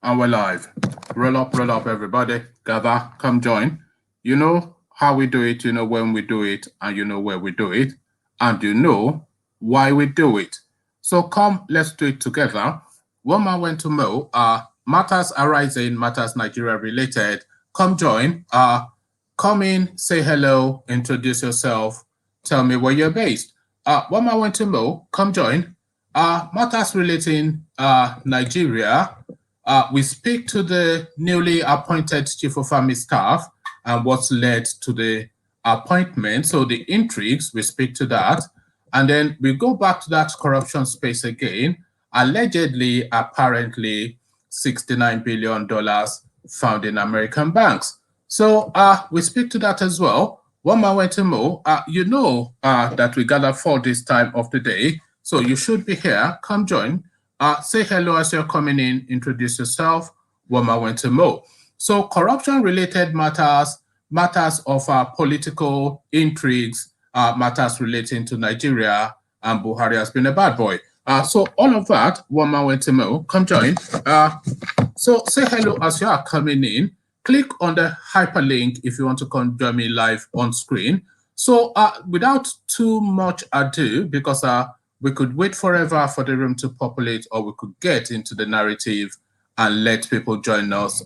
And we're live. Roll up, everybody. Gather, come join. You know how we do it, you know when we do it, and you know where we do it, and you know why we do it. So come, let's do it together. One man went to Mo, matters arising, matters Nigeria related. Come join. Come in, say hello, introduce yourself, tell me where you're based. One man went to Mo, come join. Matters relating Nigeria. We speak to the newly appointed Chief of Army Staff and what's led to the appointment. So the intrigues, we speak to that. And then we go back to that corruption space again. Allegedly, apparently, $69 billion found in American banks. So we speak to that as well. One man went to Mo. You know that we gather for this time of the day. So you should be here. Come join. Say hello as you're coming in, introduce yourself. Woma went to Mo. So corruption-related matters, matters of political intrigues, matters relating to Nigeria, and Buhari has been a bad boy. So all of that, Woma went to Mo. Come join. So say hello as you are coming in. Click on the hyperlink if you want to come join me live on screen. So without too much ado, because we could wait forever for the room to populate, or we could get into the narrative and let people join us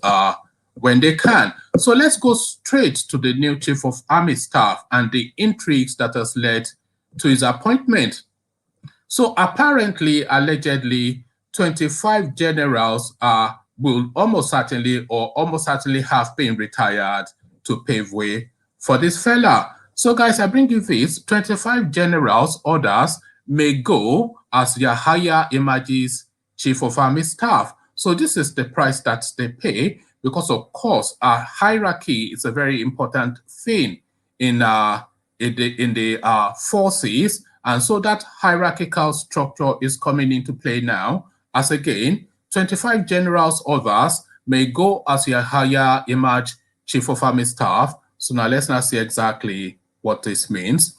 when they can. So let's go straight to the new Chief of Army Staff and the intrigues that has led to his appointment. So apparently, allegedly, 25 generals will almost certainly have been retired to pave way for this fella. So guys, I bring you this: 25 generals, others may go as Yahaya emerges Chief of Army Staff. So this is the price that they pay, because of course hierarchy is a very important thing in the forces, and so that hierarchical structure is coming into play now. As again, 25 generals, others may go as Yahaya emerge Chief of Army Staff. So now let's now see exactly what this means.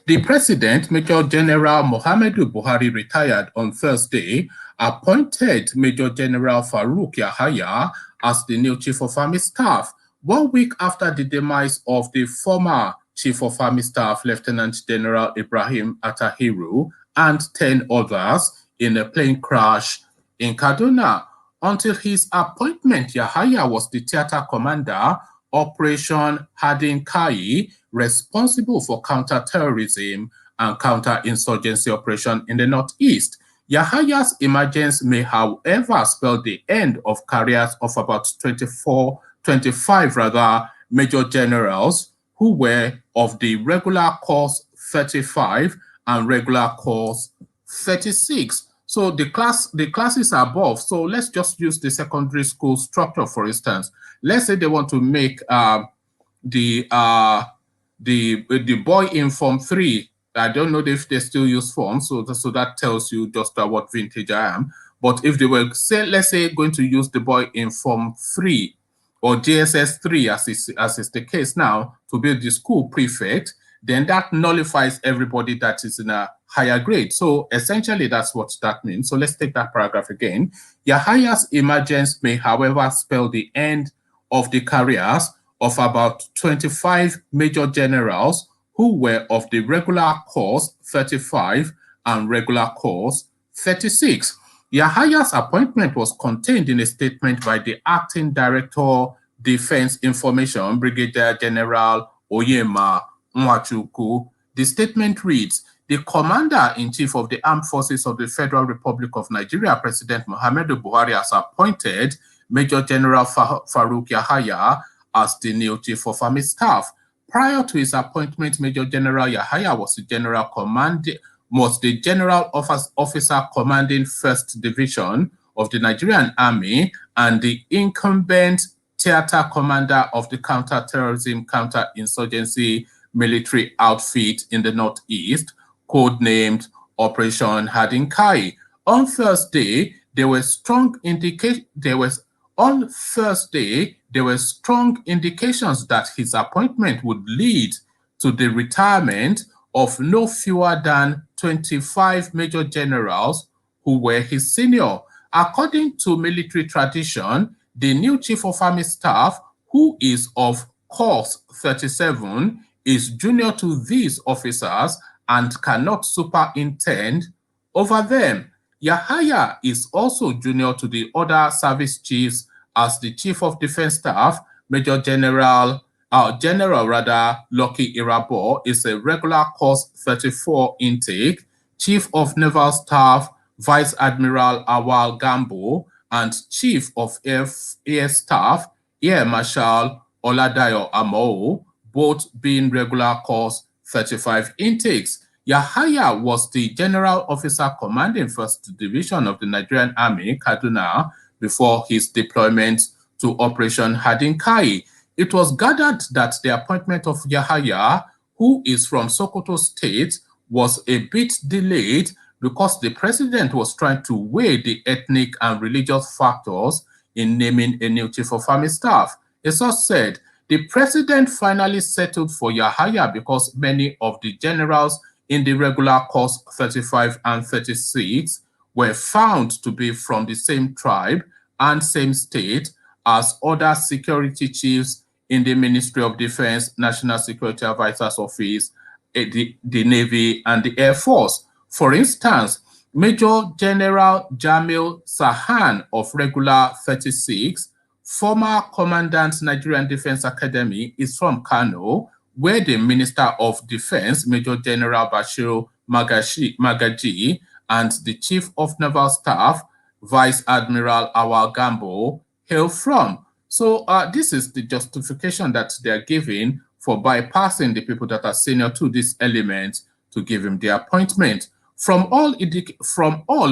The President, Major General Muhammadu Buhari, retired on Thursday, appointed Major General Farouk Yahaya as the new Chief of Army Staff, 1 week after the demise of the former Chief of Army Staff, Lieutenant General Ibrahim Atahiru, and 10 others in a plane crash in Kaduna. Until his appointment, Yahaya was the theater commander, Operation Hadin Kai, responsible for counter-terrorism and counter-insurgency operation in the Northeast. Yahaya's emergence may, however, spell the end of careers of about 25 major generals who were of the regular course 35 and regular course 36. So the classes are above. So let's just use the secondary school structure, for instance. Let's say they want to make the boy in Form 3. I don't know if they still use forms, so that tells you just what vintage I am. But if they were, say, let's say, going to use the boy in Form 3 or JSS 3, as is the case now, to be the school prefect, then that nullifies everybody that is in a higher grade. So essentially, that's what that means. So let's take that paragraph again. Yahaya's emergence may, however, spell the end of the careers of about 25 major generals who were of the regular course 35 and regular course 36. Yahaya's appointment was contained in a statement by the Acting Director, Defense Information, Brigadier General Oyema Nwachukwu. The statement reads, "The Commander-in-Chief of the Armed Forces of the Federal Republic of Nigeria, President Muhammadu Buhari, has appointed Major General Farouk Yahaya as the new Chief of Army Staff. Prior to his appointment, Major General Yahaya was the general officer commanding 1st Division of the Nigerian Army and the incumbent theater commander of the counter-terrorism, counter-insurgency military outfit in the Northeast, codenamed Operation Hadin Kai. On Thursday, there were strong indications that his appointment would lead to the retirement of no fewer than 25 major generals who were his senior. According to military tradition, the new Chief of Army Staff, who is of course 37, is junior to these officers and cannot superintend over them. Yahaya is also junior to the other service chiefs as the Chief of Defense Staff, Major General Lucky Irabo is a regular course 34 intake. Chief of Naval Staff, Vice Admiral Awal Gambo, and Chief of Air Staff, Air Marshal Oladayo Amo, both being regular course 35 intakes. Yahaya was the General Officer commanding 1st Division of the Nigerian Army, Kaduna, before his deployment to Operation Hadinkai. It was gathered that the appointment of Yahaya, who is from Sokoto State, was a bit delayed because the president was trying to weigh the ethnic and religious factors in naming a new Chief of Army Staff. A source said, the president finally settled for Yahaya because many of the generals in the regular course 35 and 36 were found to be from the same tribe and same state as other security chiefs in the Ministry of Defense, National Security Advisor's Office, the Navy, and the Air Force. For instance, Major General Jamil Sahan of Regular 36, former Commandant Nigerian Defense Academy, is from Kano, where the Minister of Defense, Major General Bashir Magaji, and the Chief of Naval Staff, Vice Admiral Awal Gambo, hail from. So this is the justification that they're giving for bypassing the people that are senior to this element to give him the appointment. From all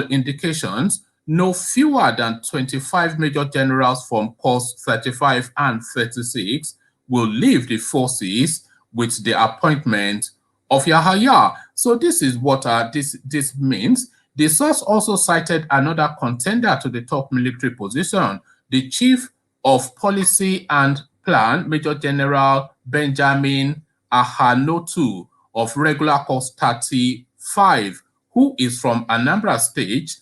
indications, no fewer than 25 major generals from course 35 and 36 will leave the forces with the appointment of Yahaya. So this is what this means. The source also cited another contender to the top military position, the Chief of Policy and Plan, Major General Benjamin Ahanotu of Regular Course 35, who is from Anambra State,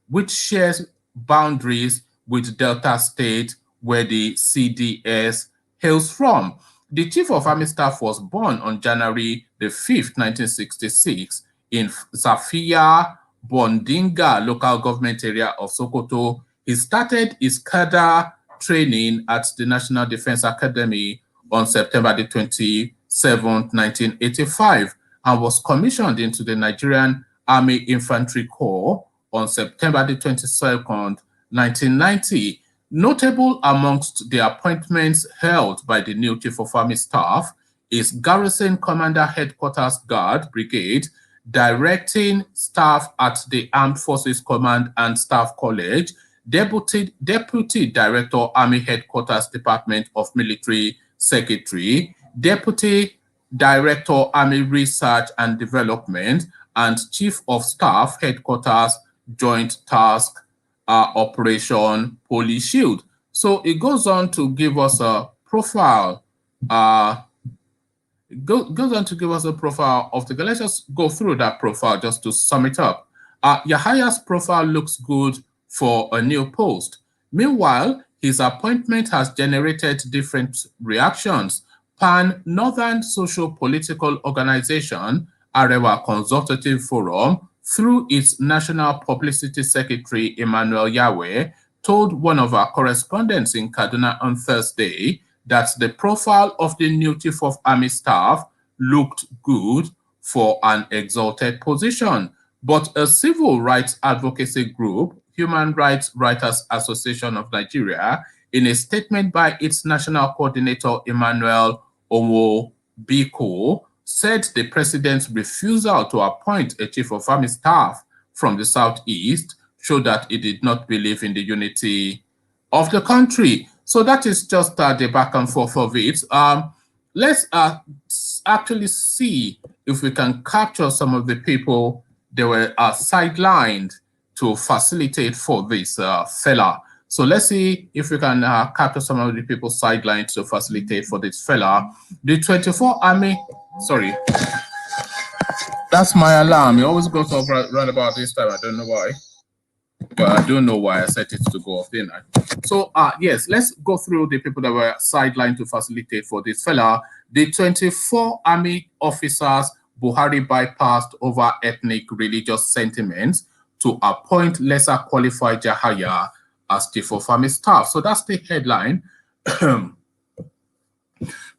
which shares boundaries with Delta State, where the CDS hails from. The Chief of Army Staff was born on January the 5th, 1966, in Safia Bondinga local government area of Sokoto. He started his cadre training at the National Defense Academy on September the 27th, 1985, and was commissioned into the Nigerian Army Infantry Corps on September the 22nd, 1990. Notable amongst the appointments held by the new Chief of Army Staff is Garrison Commander Headquarters Guard Brigade, directing staff at the Armed Forces Command and Staff College, Deputy Director Army Headquarters Department of Military Secretary, Deputy Director Army Research and Development, and Chief of Staff Headquarters Joint Task Operation Police Shield. So it goes on to give us a profile. Goes on to give us a profile of the guy. Let's just go through that profile just to sum it up. Yahaya's profile looks good for a new post. Meanwhile, his appointment has generated different reactions. Pan Northern Social Political Organization, Arewa Consultative Forum, through its National Publicity Secretary Emmanuel Yahweh, told one of our correspondents in Kaduna on Thursday that the profile of the new Chief of Army Staff looked good for an exalted position. But a civil rights advocacy group, Human Rights Writers Association of Nigeria, in a statement by its national coordinator, Emmanuel Omobiko, said the president's refusal to appoint a Chief of Army Staff from the Southeast showed that he did not believe in the unity of the country. So that is just the back and forth of it. Let's actually see if we can capture some of the people that were sidelined to facilitate for this fella. So let's see if we can capture some of the people sidelined to facilitate for this fella. The 24 Army, sorry. That's my alarm. It always goes off right about this time. I don't know why. But I don't know why I set it to go off, didn't I? So, yes, let's go through the people that were sidelined to facilitate for this fella. The 24 army officers Buhari bypassed over ethnic religious sentiments to appoint lesser qualified Yahaya as chief of army staff. So that's the headline.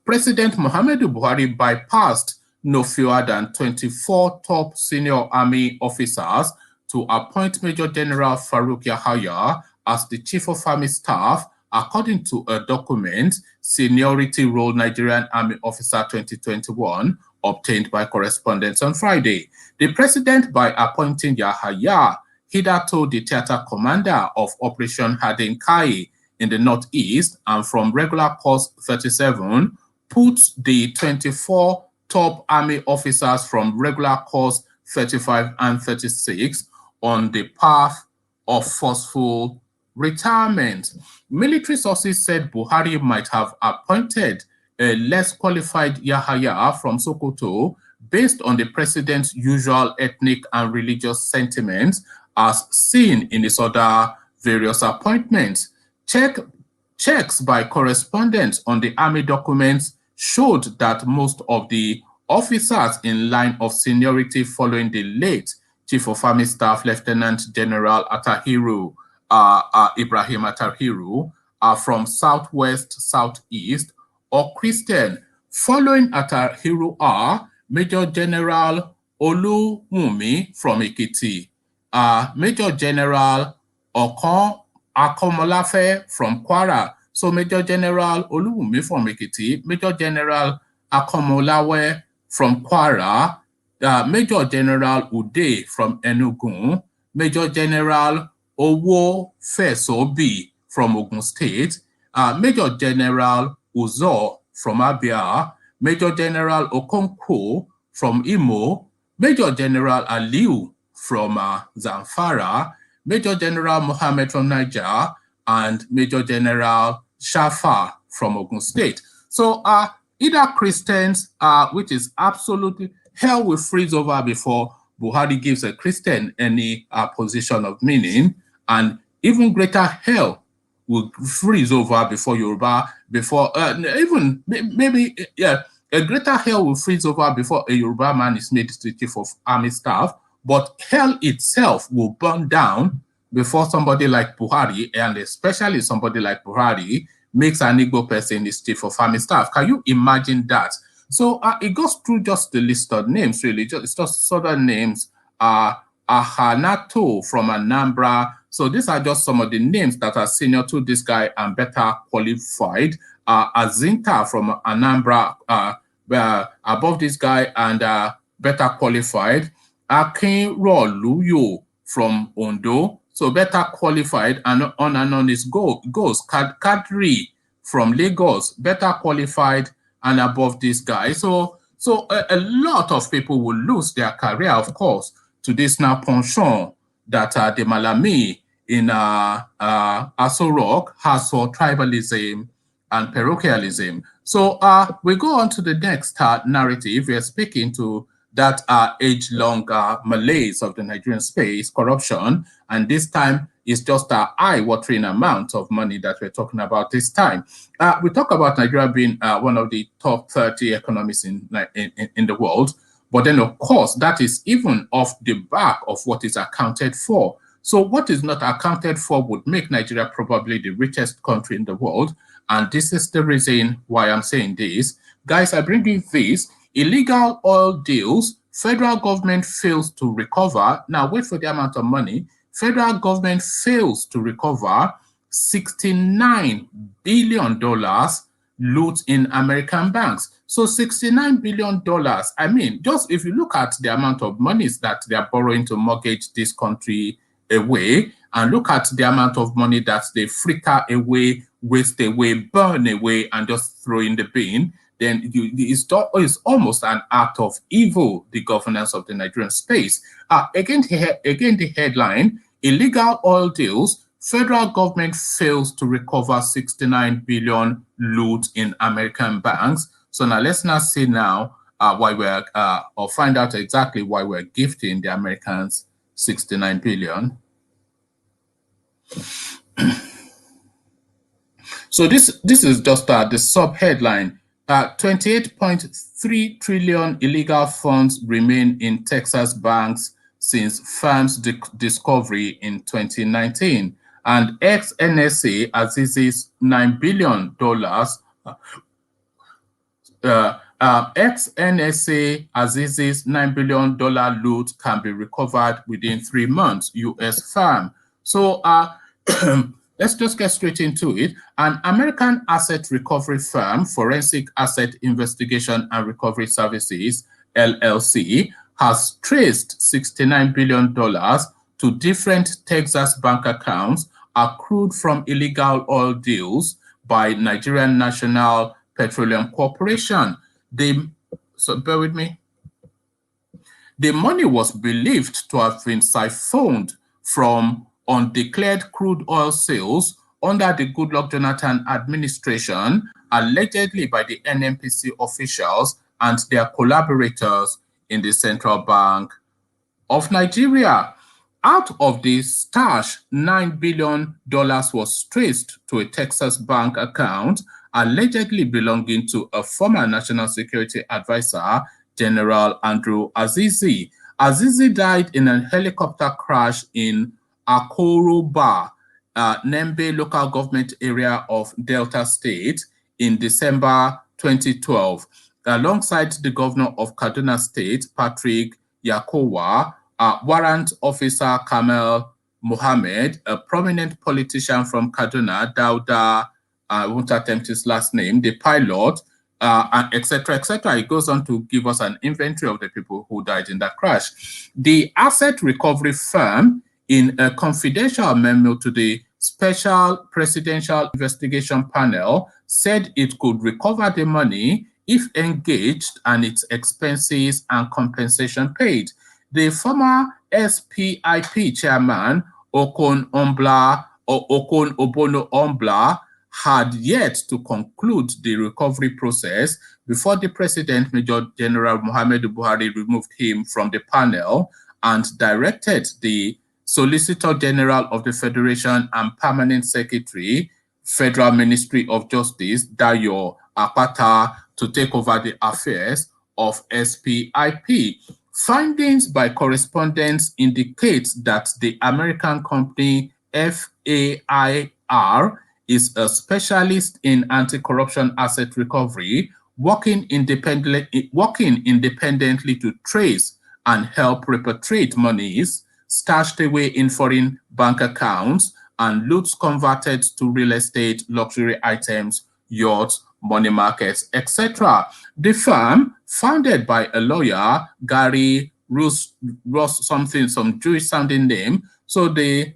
President Muhammadu Buhari bypassed no fewer than 24 top senior army officers to appoint Major General Farouk Yahaya as the Chief of Army Staff, according to a document, Seniority Roll Nigerian Army Officer 2021, obtained by correspondence on Friday. The president, by appointing Yahaya, hitherto the theater commander of Operation Hadin Kai in the Northeast and from regular course 37, puts the 24 top army officers from regular course 35 and 36 on the path of forceful retirement. Military sources said Buhari might have appointed a less qualified Yahaya from Sokoto based on the president's usual ethnic and religious sentiments as seen in his other various appointments. Checks by correspondence on the army documents showed that most of the officers in line of seniority following the late Chief of Army Staff Lieutenant General Ibrahim Atahiru are from Southwest, Southeast, or Christian. Following Atahiru are Major General Oluwumi from Ekiti, Major General Okon Akomolafe from Kwara. So Major General Oluwumi from Ekiti, Major General Akomolawe from Kwara, Major General Ude from Enugu, Major General Owo Fesobi from Ogun State, Major General Uzo from Abia, Major General Okonkwo from Imo, Major General Aliu from Zamfara, Major General Mohammed from Niger, and Major General Shafa from Ogun State. So either Christians, which is absolutely, hell will freeze over before Buhari gives a Christian any position of meaning, and even greater hell will freeze over before Yoruba, before even maybe, yeah, a greater hell will freeze over before a Yoruba man is made the Chief of Army Staff, but hell itself will burn down before somebody like Buhari, and especially somebody like Buhari, makes an Igbo person his Chief of Army Staff. Can you imagine that? So it goes through just the list of names, really. It's just southern names. Ahanato from Anambra. So these are just some of the names that are senior to this guy and better qualified. Azinta from Anambra, above this guy and better qualified. Akinroluyo from Ondo, so better qualified, and on it goes. Kadri from Lagos, better qualified and above this guy. So a lot of people will lose their career, of course, to this now penchant that the Malami in Aso Rock has for tribalism and parochialism. So we go on to the next narrative. We are speaking to that age-long malaise of the Nigerian space, corruption, and this time it's just an eye-watering amount of money that we're talking about this time. We talk about Nigeria being one of the top 30 economies in the world, but then of course that is even off the back of what is accounted for. So what is not accounted for would make Nigeria probably the richest country in the world, and this is the reason why I'm saying this. Guys, I bring you this. Illegal oil deals, federal government fails to recover. Now, wait for the amount of money. Federal government fails to recover $69 billion loot in American banks. So $69 billion, I mean, just if you look at the amount of monies that they are borrowing to mortgage this country away, and look at the amount of money that they fritter away, waste away, burn away, and just throw in the bin, then it's almost an act of evil, the governance of the Nigerian space. Again, the headline, illegal oil deals, federal government fails to recover 69 billion loot in American banks. So now let's now see now or find out exactly why we're gifting the Americans 69 billion. So this is just the sub-headline. 28.3 trillion illegal funds remain in Texas banks since firm's discovery in 2019. And ex-NSA Aziz's $9 billion ex-NSA Aziz's $9 billion loot can be recovered within 3 months, U.S. firm. So let's just get straight into it. An American asset recovery firm, Forensic Asset Investigation and Recovery Services, LLC, has traced $69 billion to different Texas bank accounts accrued from illegal oil deals by Nigerian National Petroleum Corporation. So bear with me. The money was believed to have been siphoned from undeclared crude oil sales under the Goodluck Jonathan administration, allegedly by the NNPC officials and their collaborators in the Central Bank of Nigeria. Out of the stash, $9 billion was traced to a Texas bank account allegedly belonging to a former National Security Advisor, General Andrew Azizi. Azizi died in a helicopter crash in Akoroba, Nembe local government area of Delta State in December 2012, alongside the governor of Kaduna State, Patrick Yakowa, warrant officer Kamel Mohammed, a prominent politician from Kaduna, Dauda, I won't attempt his last name, the pilot, and etc., etc. It goes on to give us an inventory of the people who died in that crash. The asset recovery firm, in a confidential memo to the Special Presidential Investigation Panel, said it could recover the money if engaged and its expenses and compensation paid. The former SPIP chairman, Okon Obono Ombla, had yet to conclude the recovery process before the President, Major General Muhammadu Buhari, removed him from the panel and directed the Solicitor General of the Federation and Permanent Secretary, Federal Ministry of Justice, Dayo Akpata, to take over the affairs of SPIP. Findings by correspondents indicate that the American company FAIR is a specialist in anti-corruption asset recovery, working independently to trace and help repatriate monies stashed away in foreign bank accounts and loots converted to real estate, luxury items, yachts, money markets, etc. The firm, founded by a lawyer, Gary Ross something, some Jewish-sounding name. So the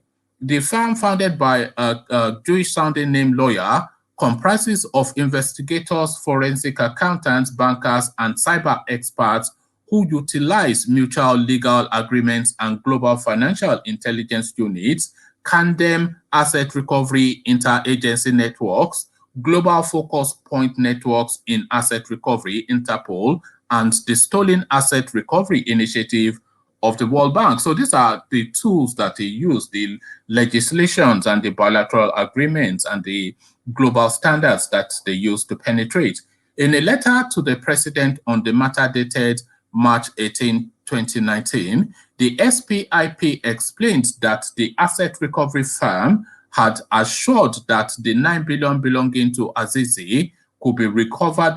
firm, founded by a Jewish-sounding name lawyer, comprises of investigators, forensic accountants, bankers, and cyber experts who utilize mutual legal agreements and global financial intelligence units, Candem asset recovery interagency networks, global focus point networks in asset recovery, Interpol, and the Stolen Asset Recovery Initiative of the World Bank. So these are the tools that they use, the legislations and the bilateral agreements and the global standards that they use to penetrate. In a letter to the president on the matter dated March 18, 2019, the SPIP explained that the asset recovery firm had assured that the $9 billion belonging to Azizi could be recovered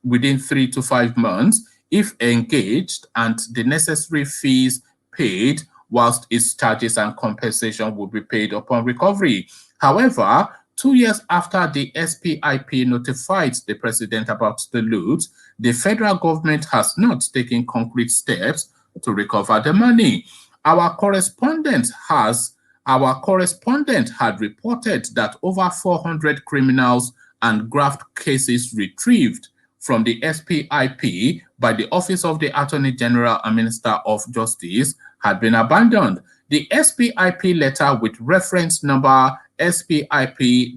within 3 to 5 months if engaged and the necessary fees paid, whilst its charges and compensation would be paid upon recovery. However, 2 years after the SPIP notified the president about the loot, the federal government has not taken concrete steps to recover the money. Our correspondent had reported that over 400 criminals and graft cases retrieved from the SPIP by the Office of the Attorney General and Minister of Justice had been abandoned. The SPIP letter with reference number SPIP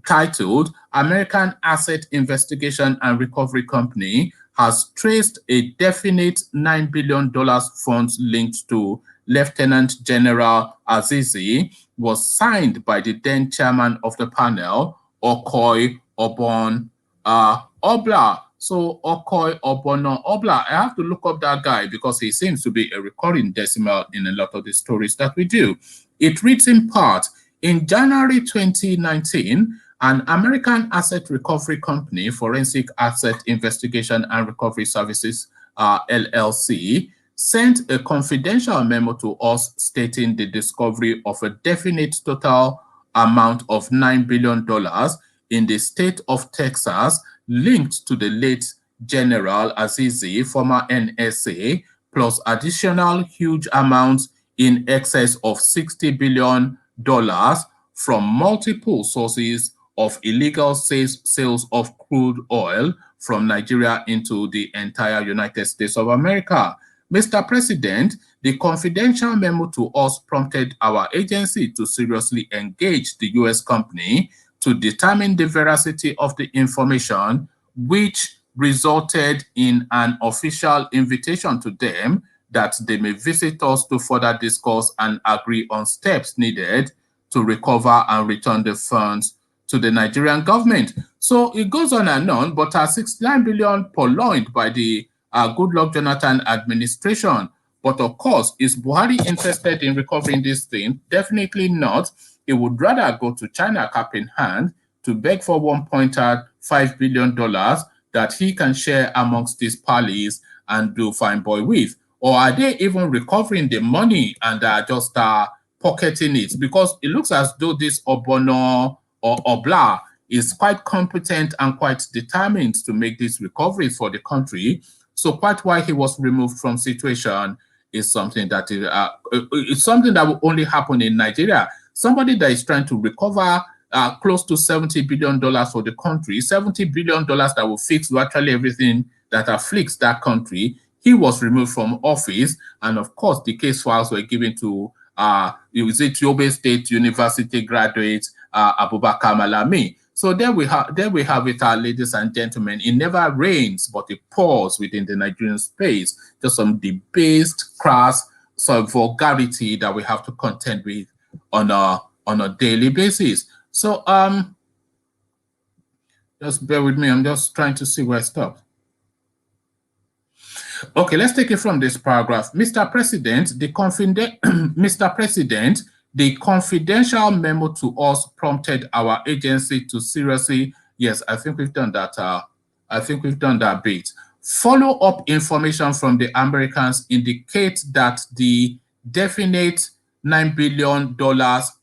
titled American Asset Investigation and Recovery Company has traced a definite $9 billion funds linked to Lieutenant General Azizi was signed by the then chairman of the panel, Okoy Obon Obla. So Okoy Obono Obla, I have to look up that guy because he seems to be a recurring decimal in a lot of the stories that we do. It reads in part, in January 2019, an American asset recovery company, Forensic Asset Investigation and Recovery Services, LLC, sent a confidential memo to us stating the discovery of a definite total amount of $9 billion in the state of Texas linked to the late General Azizi, former NSA, plus additional huge amounts in excess of $60 billion from multiple sources of illegal sales of crude oil from Nigeria into the entire United States of America. Mr. President, the confidential memo to us prompted our agency to seriously engage the U.S. company to determine the veracity of the information, which resulted in an official invitation to them that they may visit us to further discuss and agree on steps needed to recover and return the funds to the Nigerian government. So it goes on and on, but 69 billion purloined by the Goodluck Jonathan administration. But of course, is Buhari interested in recovering this thing? Definitely not. He would rather go to China cap in hand to beg for $1.5 billion that he can share amongst his pals and do fine boy with. Or are they even recovering the money and are just pocketing it? Because it looks as though this Obono or Obla is quite competent and quite determined to make this recovery for the country. So quite why he was removed from situation is something that it's something that will only happen in Nigeria. Somebody that is trying to recover close to $70 billion for the country, $70 billion that will fix virtually everything that afflicts that country. He was removed from office, and of course, the case files were given to Yobe State University graduate Abubakar Malami. So there we have it, ladies and gentlemen. It never rains, but it pours within the Nigerian space. Just some debased, crass, some vulgarity that we have to contend with on a daily basis. So just bear with me. I'm just trying to see where I stopped. Okay, let's take it from this paragraph. Mr. President, the confidential memo to us prompted our agency to seriously, yes, I think we've done that. I think we've done that bit. Follow-up information from the Americans indicate that the definite $9 billion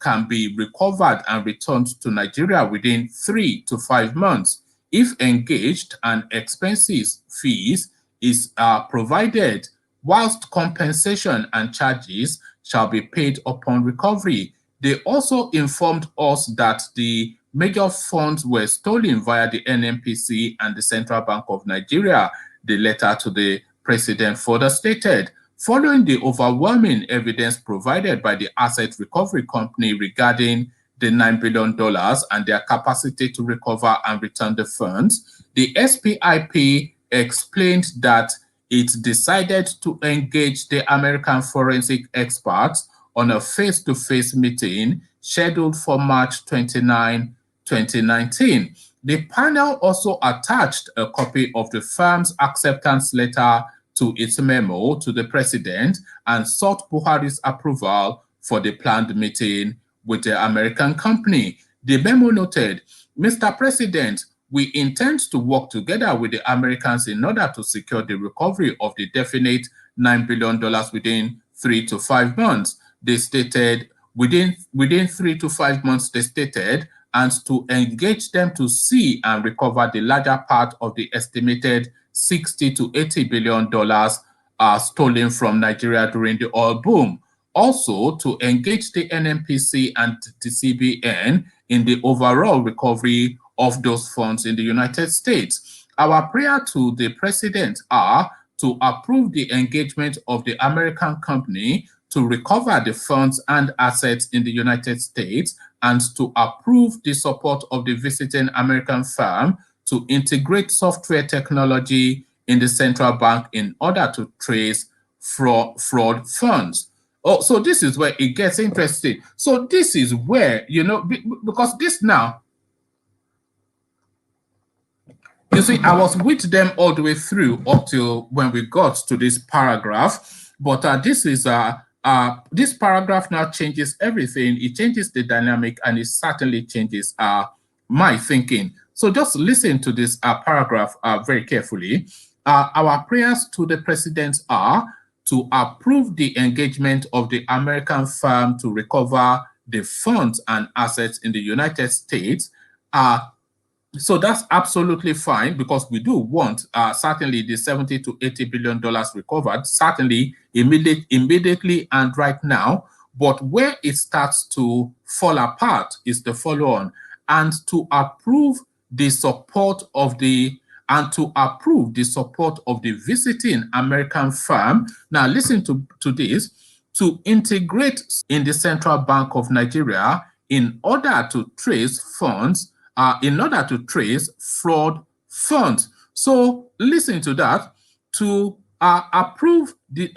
can be recovered and returned to Nigeria within 3 to 5 months if engaged and expenses fees is provided, whilst compensation and charges shall be paid upon recovery. They also informed us that the major funds were stolen via the NNPC and the Central Bank of Nigeria. The letter to the president further stated, following the overwhelming evidence provided by the asset recovery company regarding the $9 billion and their capacity to recover and return the funds, the SPIP explained that it decided to engage the American forensic experts on a face-to-face meeting scheduled for March 29, 2019. The panel also attached a copy of the firm's acceptance letter to its memo to the president and sought Buhari's approval for the planned meeting with the American company. The memo noted, Mr. President, we intend to work together with the Americans in order to secure the recovery of the definite $9 billion within 3 to 5 months. They stated, within 3 to 5 months, they stated, and to engage them to see and recover the larger part of the estimated $60 to $80 billion stolen from Nigeria during the oil boom. Also, to engage the NNPC and the CBN in the overall recovery of those funds in the United States. Our prayer to the president are to approve the engagement of the American company to recover the funds and assets in the United States and to approve the support of the visiting American firm to integrate software technology in the central bank in order to trace fraud funds. Oh, so this is where it gets interesting. So this is where, because this now, you see, I was with them all the way through up till when we got to this paragraph, but this paragraph now changes everything. It changes the dynamic, and it certainly changes my thinking. So just listen to this paragraph very carefully. Our prayers to the president are to approve the engagement of the American firm to recover the funds and assets in the United States. So that's absolutely fine, because we do want certainly the 70 to 80 billion dollars recovered, certainly immediately and right now. But where it starts to fall apart is the follow-on, and to approve the support of the visiting American firm. Now listen to this: to integrate in the Central Bank of Nigeria in order to trace fraud funds. So listen to that: to approve the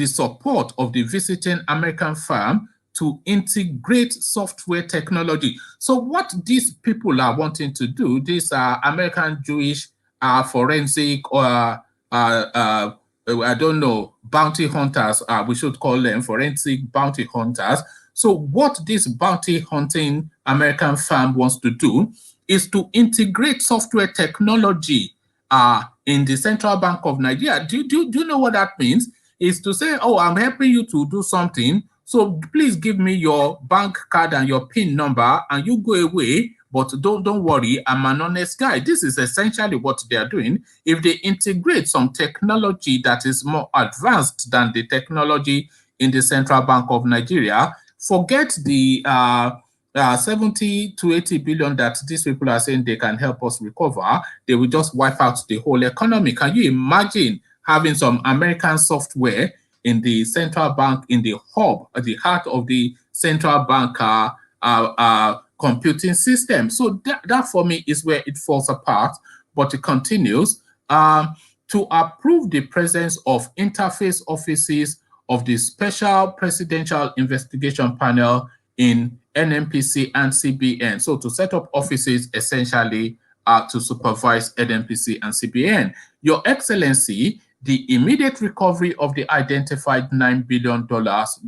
support of the visiting American firm to integrate software technology. So what these people are wanting to do, these American Jewish forensic or I don't know, bounty hunters, we should call them forensic bounty hunters. So what this bounty hunting American firm wants to do is to integrate software technology in the Central Bank of Nigeria. Do you know what that means? Is to say, oh, I'm helping you to do something, so please give me your bank card and your PIN number, and you go away. But don't worry, I'm an honest guy. This is essentially what they are doing. If they integrate some technology that is more advanced than the technology in the Central Bank of Nigeria, forget the 70 to 80 billion that these people are saying they can help us recover. They will just wipe out the whole economy. Can you imagine having some American software in the central bank, in the hub, at the heart of the central bank computing system? So that for me is where it falls apart. But it continues to approve the presence of interface offices of the Special Presidential Investigation Panel in NMPC and CBN. So to set up offices essentially to supervise NMPC and CBN. Your Excellency, the immediate recovery of the identified $9 billion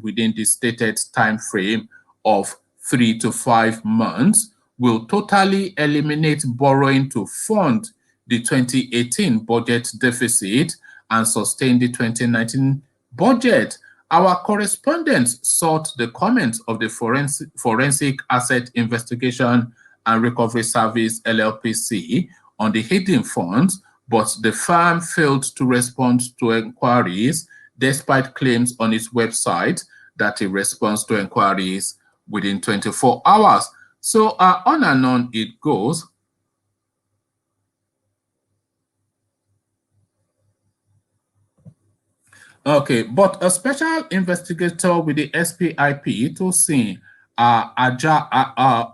within the stated time frame of 3 to 5 months will totally eliminate borrowing to fund the 2018 budget deficit and sustain the 2019 budget. Our correspondents sought the comments of the Forensic Asset Investigation and Recovery Service, LLPC, on the hidden funds, but the firm failed to respond to inquiries, despite claims on its website that it responds to inquiries within 24 hours. So on and on it goes. Okay, but a special investigator with the SPIP to see Ojaomo.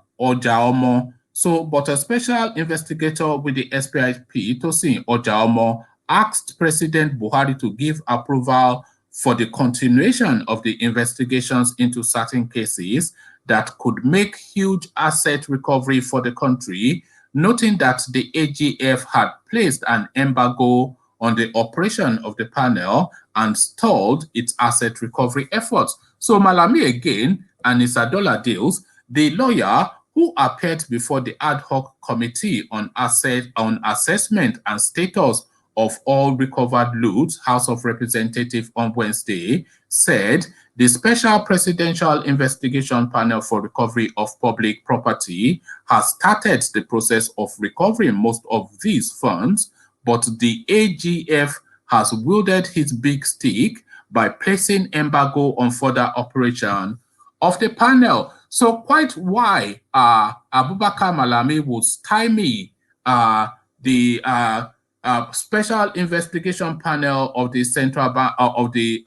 So, but a special investigator with the SPIP to see Ojaomo asked President Buhari to give approval for the continuation of the investigations into certain cases that could make huge asset recovery for the country, noting that the AGF had placed an embargo on the operation of the panel and stalled its asset recovery efforts. So Malami again and Isadola Deals, the lawyer who appeared before the ad hoc committee on assessment and status of all recovered loot, House of Representatives on Wednesday, said the Special Presidential Investigation Panel for Recovery of Public Property has started the process of recovering most of these funds, but the AGF has wielded his big stick by placing embargo on further operation of the panel. So quite why Abubakar Malami would stymie the special investigation panel of the central bank of the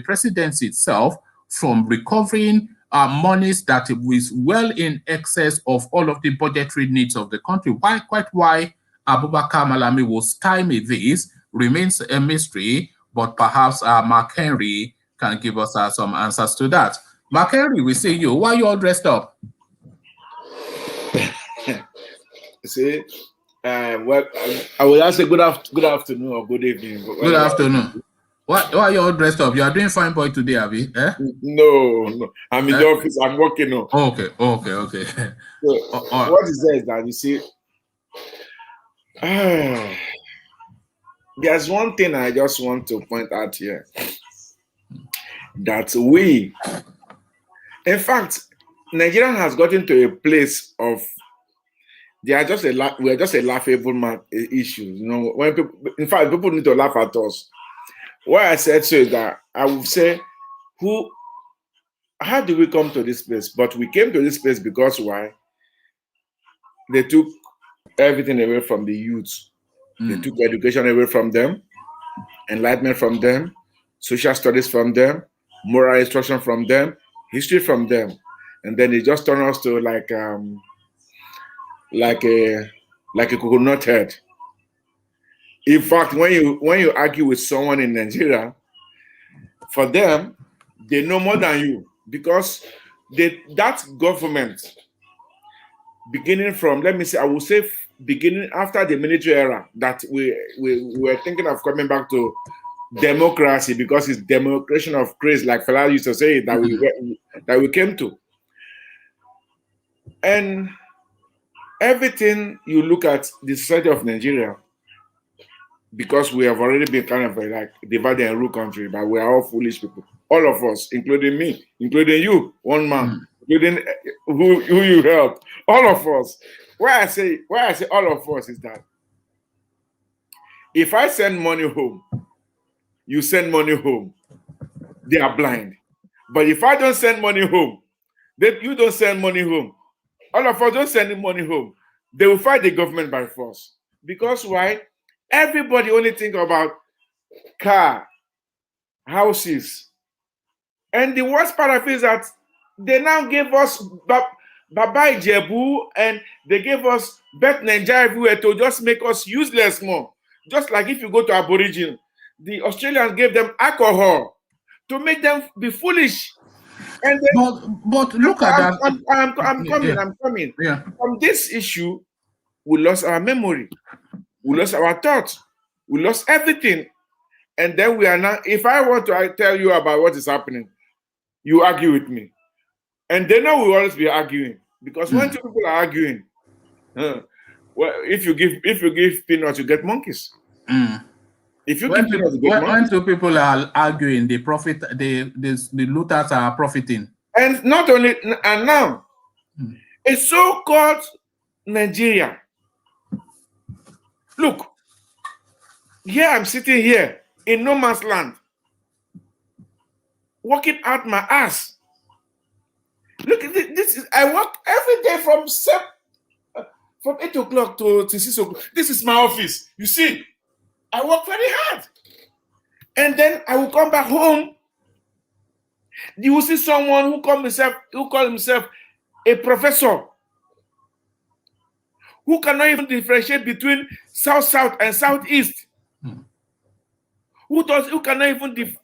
presidency itself from recovering monies that was well in excess of all of the budgetary needs of the country. Quite why Abubakar Malami will stymie this remains a mystery, but perhaps Mark Henry can give us some answers to that. Mark Henry, we see you. Why are you all dressed up? See, well, I will ask a good afternoon or good evening. Good afternoon. Why are you all dressed up? You are doing fine boy today, Abby? Eh? No. I'm in the office. I'm working on. Okay. So, what is there is that you see, there's one thing I just want to point out here. That in fact, Nigeria has gotten to a place of we are just a laughable issue. You know, when people, in fact, people need to laugh at us. Why I said so is that I would say, how do we come to this place? But we came to this place because why? They took everything away from the youth. They took education away from them, enlightenment from them, social studies from them, moral instruction from them, history from them, and then they just turn us to like a coconut head. In fact, when you argue with someone in Nigeria, for them, they know more than you because that government, beginning from, let me say, I will say beginning after the military era, that we were thinking of coming back to democracy because it's democration of grace, like Fela used to say, that we came to. And everything you look at the society of Nigeria, because we have already been kind of like divided and rule country, but we are all foolish people. All of us, including me, including you, one man, including who you help, all of us. Why I say all of us is that if I send money home, you send money home, they are blind. But if I don't send money home, then you don't send money home, all of us don't send money home, they will fight the government by force. Because why? Everybody only think about car, houses. And the worst part of it is that they now gave us Baba Ijebu and they gave us Bet Nigeria everywhere to just make us useless more. Just like if you go to Aborigine, the Australians gave them alcohol to make them be foolish. And then, but look at that. I'm coming. Yeah. From this issue, we lost our memory. We lost our thoughts. We lost everything. And then we are now, if I want to tell you about what is happening, you argue with me. And they know we will always be arguing. Because when two people are arguing, well, if you give peanuts, you get monkeys. If you give peanuts, you get monkeys. When two people are arguing, the looters are profiting. And not only, and now, a so-called Nigeria. Look, here I'm sitting here in no man's land, working out my ass. Look, this is, I work every day from 8 o'clock to 6 o'clock. This is my office. You see, I work very hard. And then I will come back home. You will see someone who call himself a professor, who cannot even differentiate between South and Southeast. Who cannot even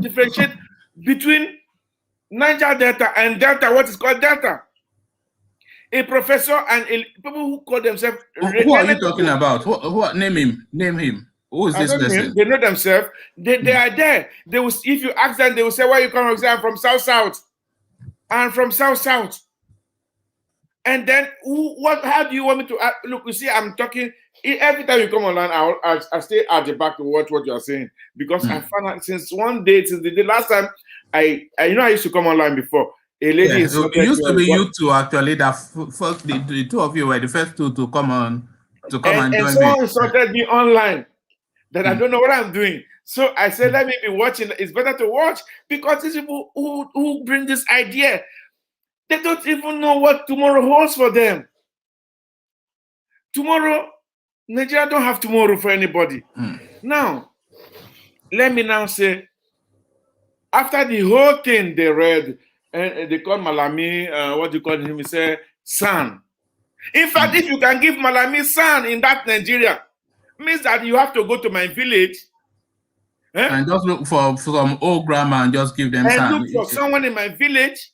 differentiate between Niger Delta and Delta, what is called Delta. A professor and people who call themselves. Who are you talking about? Who name him. Who is this person? They know themselves. They are there. They will, if you ask them, they will say, "Where you come from?" I'm from South. I'm from South. And then, how do you want me to look? You see, I'm talking. Every time you come online, I stay at the back to watch what you are saying, because I found out since the last time I used to come online before. A lady it used to be you two actually. That first, the two of you were the first two to come on and join me. And someone insulted me online that I don't know what I'm doing. So I said, let me be watching. It's better to watch, because these people who bring this idea, they don't even know what tomorrow holds for them. Tomorrow, Nigeria don't have tomorrow for anybody. Now, let me now say, after the whole thing they read, and they called Malami, what do you call him? He said, son. In fact, if you can give Malami sand in that Nigeria, means that you have to go to my village and just look for some old grandma and just give them and sand. look for someone in my village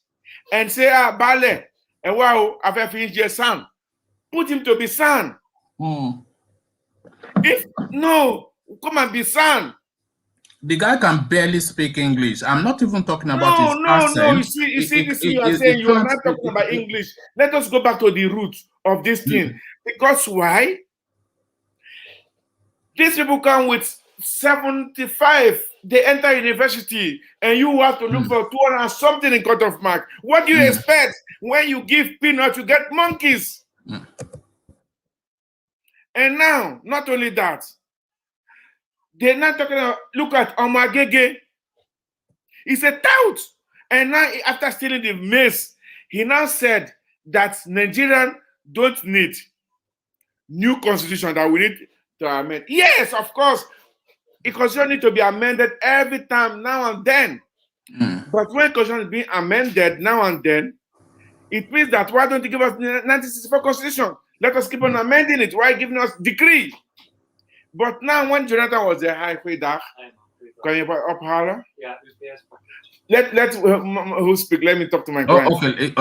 and say, ah, Bale, and wow, I've finished your son. Put him to be son. If no, come and be son. The guy can barely speak English. I'm not even talking about his No. accent. You see, this thing you are saying, you are not talking about English. Let us go back to the roots of this thing. Because why? These people come with 75. They enter university, and you have to look for 200 and something in cut-off mark. What do you expect when you give peanuts, you get monkeys? And now, not only that, they're not talking about, look at Omagege. He's a tout. And now, after stealing the maize, he now said that Nigerians don't need new constitution, that we need to amend. Yes, of course, the constitution needs to be amended every time, now and then. But when constitution is being amended now and then, it means that why don't you give us the 1964 constitution? Let us keep on amending it. Why giving us decree? But now, when Jonathan was a high fredag, can you up holler? Yeah, let who speak? Let me talk to my client. Okay.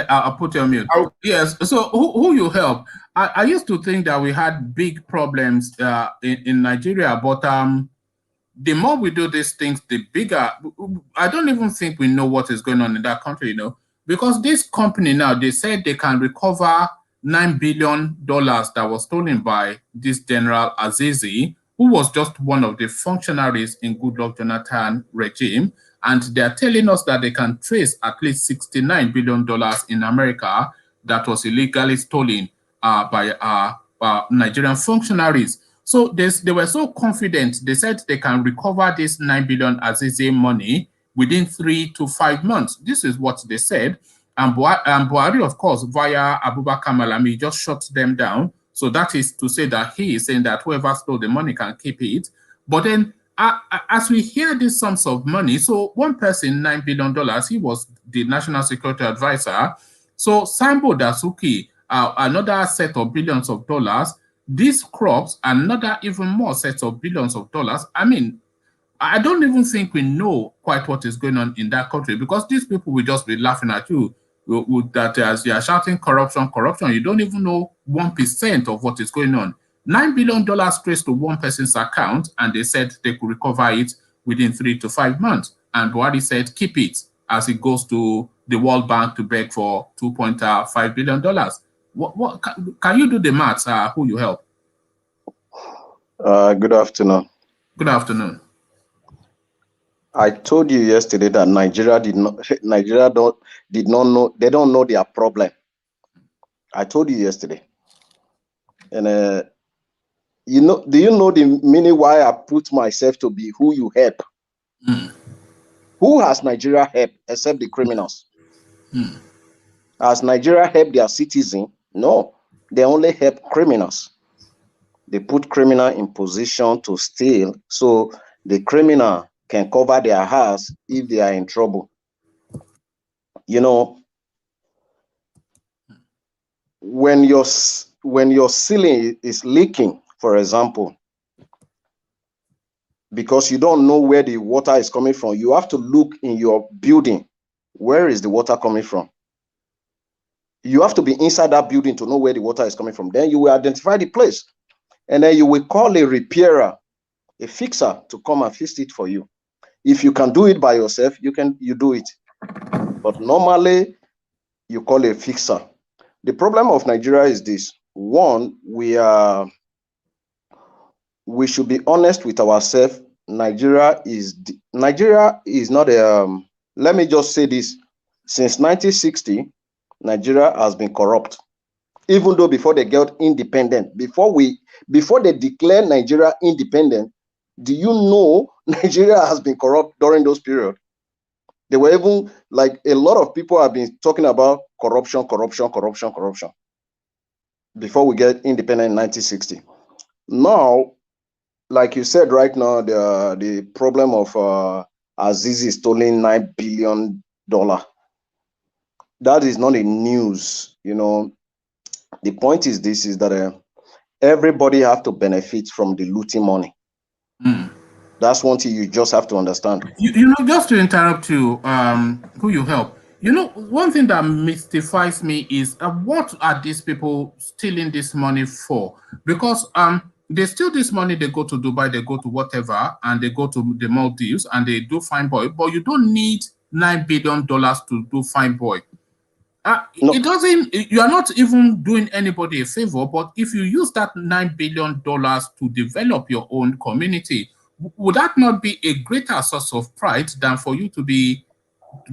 I'll put you on mute. Yes. So who you help? I used to think that we had big problems in Nigeria, but the more we do these things, the bigger. I don't even think we know what is going on in that country, because this company now, they said they can recover $9 billion that was stolen by this General Azizi, who was just one of the functionaries in Goodluck Jonathan regime. And they're telling us that they can trace at least $69 billion in America that was illegally stolen by Nigerian functionaries. So they were so confident, they said they can recover this $9 billion Azizi money within 3 to 5 months. This is what they said. And Buhari, of course, via Abubakar Malami, just shut them down. So that is to say that he is saying that whoever stole the money can keep it. But then, as we hear these sums of money, so one person, $9 billion, he was the National Security Advisor. So Sambo Dasuki, another set of billions of dollars. These crops, another even more sets of billions of dollars. I mean, I don't even think we know quite what is going on in that country, because these people will just be laughing at you that as you are shouting corruption, you don't even know 1% of what is going on. $9 billion traced to one person's account, and they said they could recover it within 3 to 5 months. And Buhari said, keep it, as it goes to the World Bank to beg for $2.5 billion. What can you do the maths? Who you help? Good afternoon. Good afternoon. I told you yesterday that Nigeria did not know, they don't know their problem. I told you yesterday. And do you know the meaning why I put myself to be who you help? Who has Nigeria helped except the criminals? Has Nigeria helped their citizens? No, they only help criminals. They put criminal in position to steal, so the criminal can cover their house if they are in trouble. When your ceiling is leaking, for example, because you don't know where the water is coming from, you have to look in your building. Where is the water coming from? You have to be inside that building to know where the water is coming from. Then you will identify the place, and then you will call a repairer, a fixer, to come and fix it for you. If you can do it by yourself, you do it. But normally, you call a fixer. The problem of Nigeria is this. One, we should be honest with ourselves. Nigeria is not a, let me just say this. Since 1960, Nigeria has been corrupt. Even though before they got independent, before they declare Nigeria independent, do you know Nigeria has been corrupt during those periods? They were even, like, a lot of people have been talking about corruption before we get independent in 1960. Now, like you said right now, the problem of Azizi stealing $9 billion. That is not a news, The point is this: is that everybody have to benefit from the looting money. That's one thing you just have to understand. You know, just to interrupt you, who you help. You know, one thing that mystifies me is what are these people stealing this money for? Because they steal this money, they go to Dubai, they go to whatever, and they go to the Maldives, and they do fine boy. But you don't need $9 billion to do fine boy. No. It doesn't. You are not even doing anybody a favor. But if you use that $9 billion to develop your own community, would that not be a greater source of pride than for you to be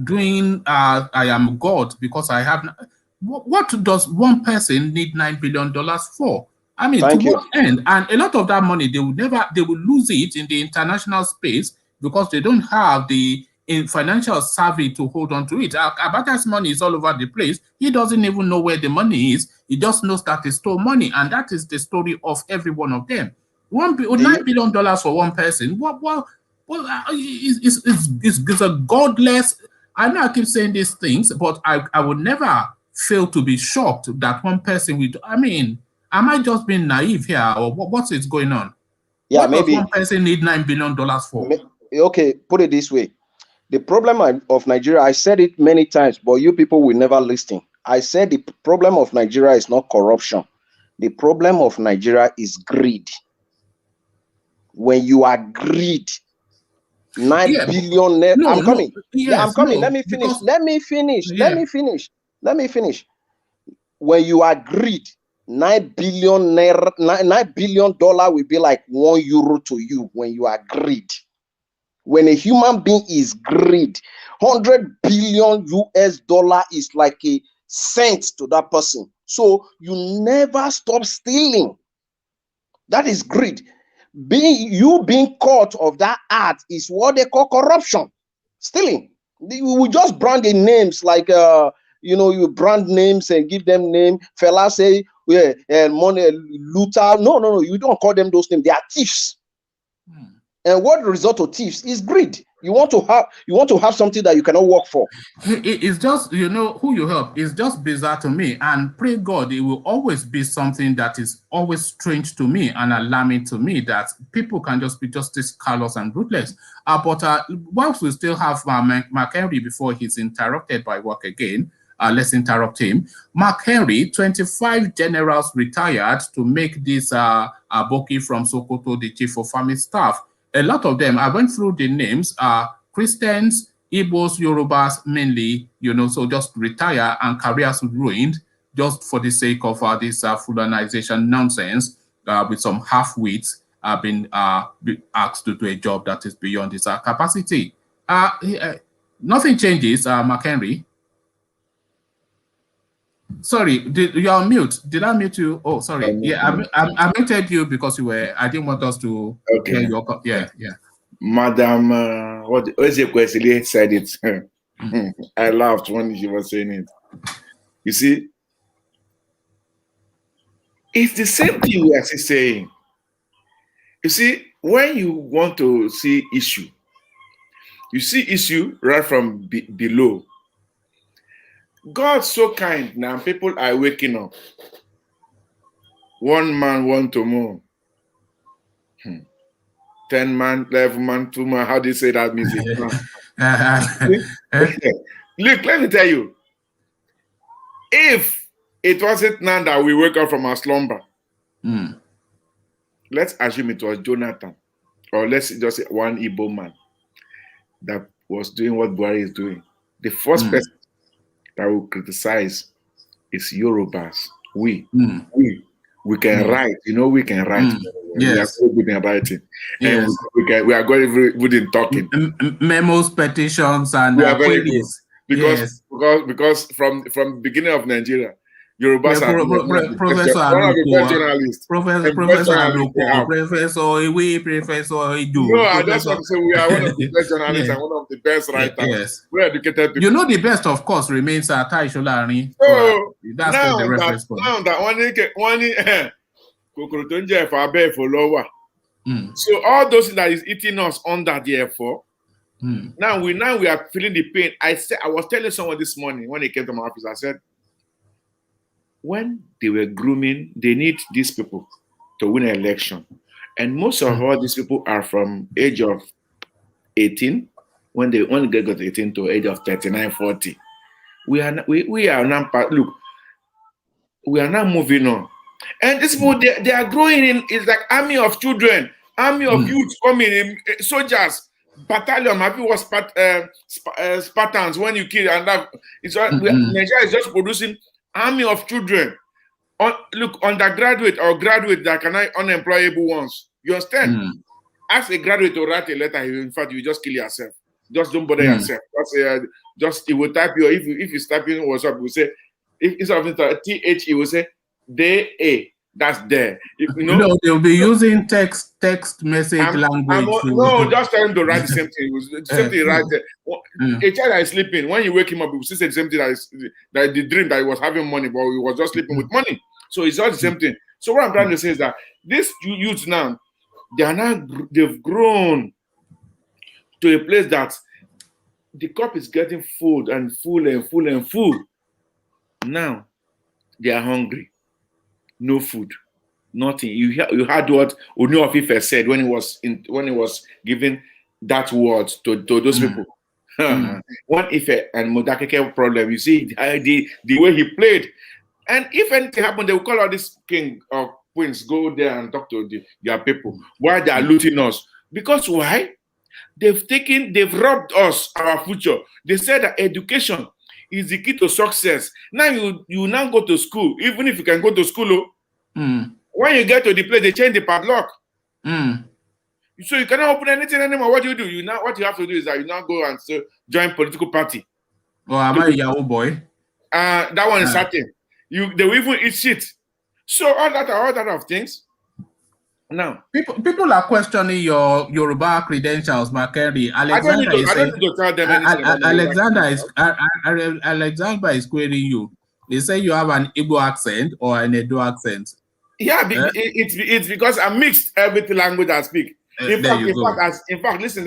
doing I am God because I have what does one person need $9 billion for? I mean, Thank to you. what end? And a lot of that money they will lose it in the international space because they don't have the financial savvy to hold on to it. Abata's money is all over the place. He doesn't even know where the money is. He just knows that he stole money, and that is the story of every one of them. $9 billion for one person. It's a godless. I know I keep saying these things, but I would never fail to be shocked that one person would. I mean, am I just being naive here, or what is going on? Yeah, what maybe does one person need $9 billion for? Okay, put it this way. The problem of Nigeria, I said it many times, but you people will never listen. I said the problem of Nigeria is not corruption. The problem of Nigeria is greed. When you are greed, 9 billion. I'm coming. I'm coming. Let me finish. Let me finish. When you are greed, $9 billion will be like €1 to you when you are greed. When a human being is greed, 100 billion US dollar is like a cent to that person. So you never stop stealing. That is greed. Being caught of that act is what they call corruption. Stealing. We just brand the names like you brand names and give them name. Fella say, yeah, and money looter. No, you don't call them those names. They are thieves. And what the result of thieves is greed. You want to have something that you cannot work for. It's just, who you help is just bizarre to me, and pray God it will always be something that is always strange to me and alarming to me, that people can just be just this callous and ruthless. But whilst we still have Mark Henry before he's interrupted by work again, let's interrupt him. Mark Henry, 25 generals retired to make this Aboki from Sokoto the chief of army staff. A lot of them, I went through the names, are Christians, Igbos, Yorubas mainly, so just retire and careers ruined just for the sake of this Fulanization nonsense with some half-wits been asked to do a job that is beyond his capacity. Nothing changes, Mark Henry. Sorry, you're on mute. Did I mute you? Oh, sorry. I muted you because I didn't want us to hear your. Yeah. Madam, what Eze said it. I laughed when she was saying it. You see, it's the same thing we are saying. You see, when you want to see issue, you see issue right from below. God's so kind now. People are waking up. One man, one to more. 10 man, 11 man, 2 man. How do you say that music? Look, let me tell you. If it wasn't now that we wake up from our slumber, let's assume it was Jonathan, or let's just say one Igbo man that was doing what Buhari is doing. The first person that will criticize is Yorubas. We can write. We can write. Yes. We are so good in writing. Yes. And we are very good in talking. Memos, petitions, and we are very good. Because from the beginning of Nigeria, Yorubas are Professor journalists. Professor Iwe, Professor Idu. No, I just want to say we are one of the best journalists and one of the best writers. Yes. We're educated people. The best, of course, remains Tai Sholari. So that's now the reference point. Now that so all those things that is eating us under there for. Now we are feeling the pain. I was telling someone this morning when he came to my office, I said, when they were grooming, they need these people to win an election. And most of all these people are from age of 18, when they only get to 18 to age of 39, 40. We are now, look, we are now moving on. And these people, they are growing in, it's like army of children, army of youth coming in, soldiers, battalion. Maybe was Spartans when you kill, and that it's Nigeria is just producing army of children. Look, undergraduate or graduate that can unemployable ones. You understand? Ask a graduate to write a letter. In fact, you just kill yourself. Just don't bother yourself. Just it will type you. If you type in WhatsApp, it will say, if instead of TH, it will say DA. That's there. No, they'll be using text message language. No, just tell him to write the same thing. It was the same thing right there. A child that is sleeping, when you wake him up, he will say the same thing that the dream that he was having money, but he was just sleeping with money. So it's all the same thing. So what I'm trying to say is that these youths now, they've grown to a place that the cup is getting full and full and full and full. Now they are hungry. No food, nothing. You heard what Ooni of Ife said when he was giving that word to those people. One Ife and Modakeke problem. You see the way he played, and if anything happened, they will call all this king or queens go there and talk to their people. Why they are looting us? Because why? They've robbed us our future. They said that education is the key to success. Now you now go to school, even if you can go to school. When you get to the place, they change the padlock. So you cannot open anything anymore. What do? What you have to do is that you now go and join political party. Oh, am I a Yahoo boy? That one is certain. They will even eat shit. So all that of things. Now people are questioning your Yoruba credentials, Makeri. Alexander is querying you. They say you have an Igbo accent or an Edo accent. Yeah, it's because I mixed every language I speak. In fact, listen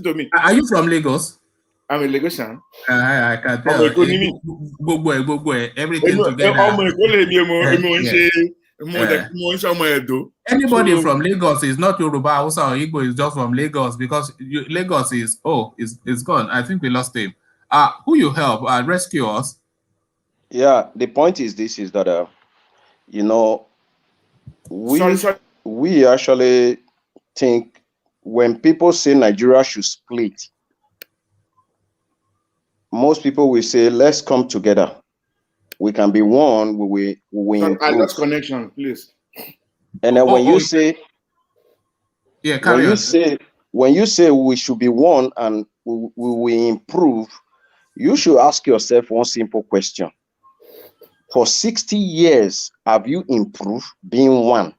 to me. Are you from Lagos? I'm a Lagosian. I can tell. Everything together. Anybody from Lagos is not Yoruba, Hausa, or Igbo is just from Lagos, because Lagos is gone. I think we lost him. Who you help rescue us? Yeah, the point is this: is that we actually think when people say Nigeria should split, most people will say, let's come together. We can be one. We I lost connection, please. And then when you say we should be one and we will improve, you should ask yourself one simple question. For 60 years, have you improved being one?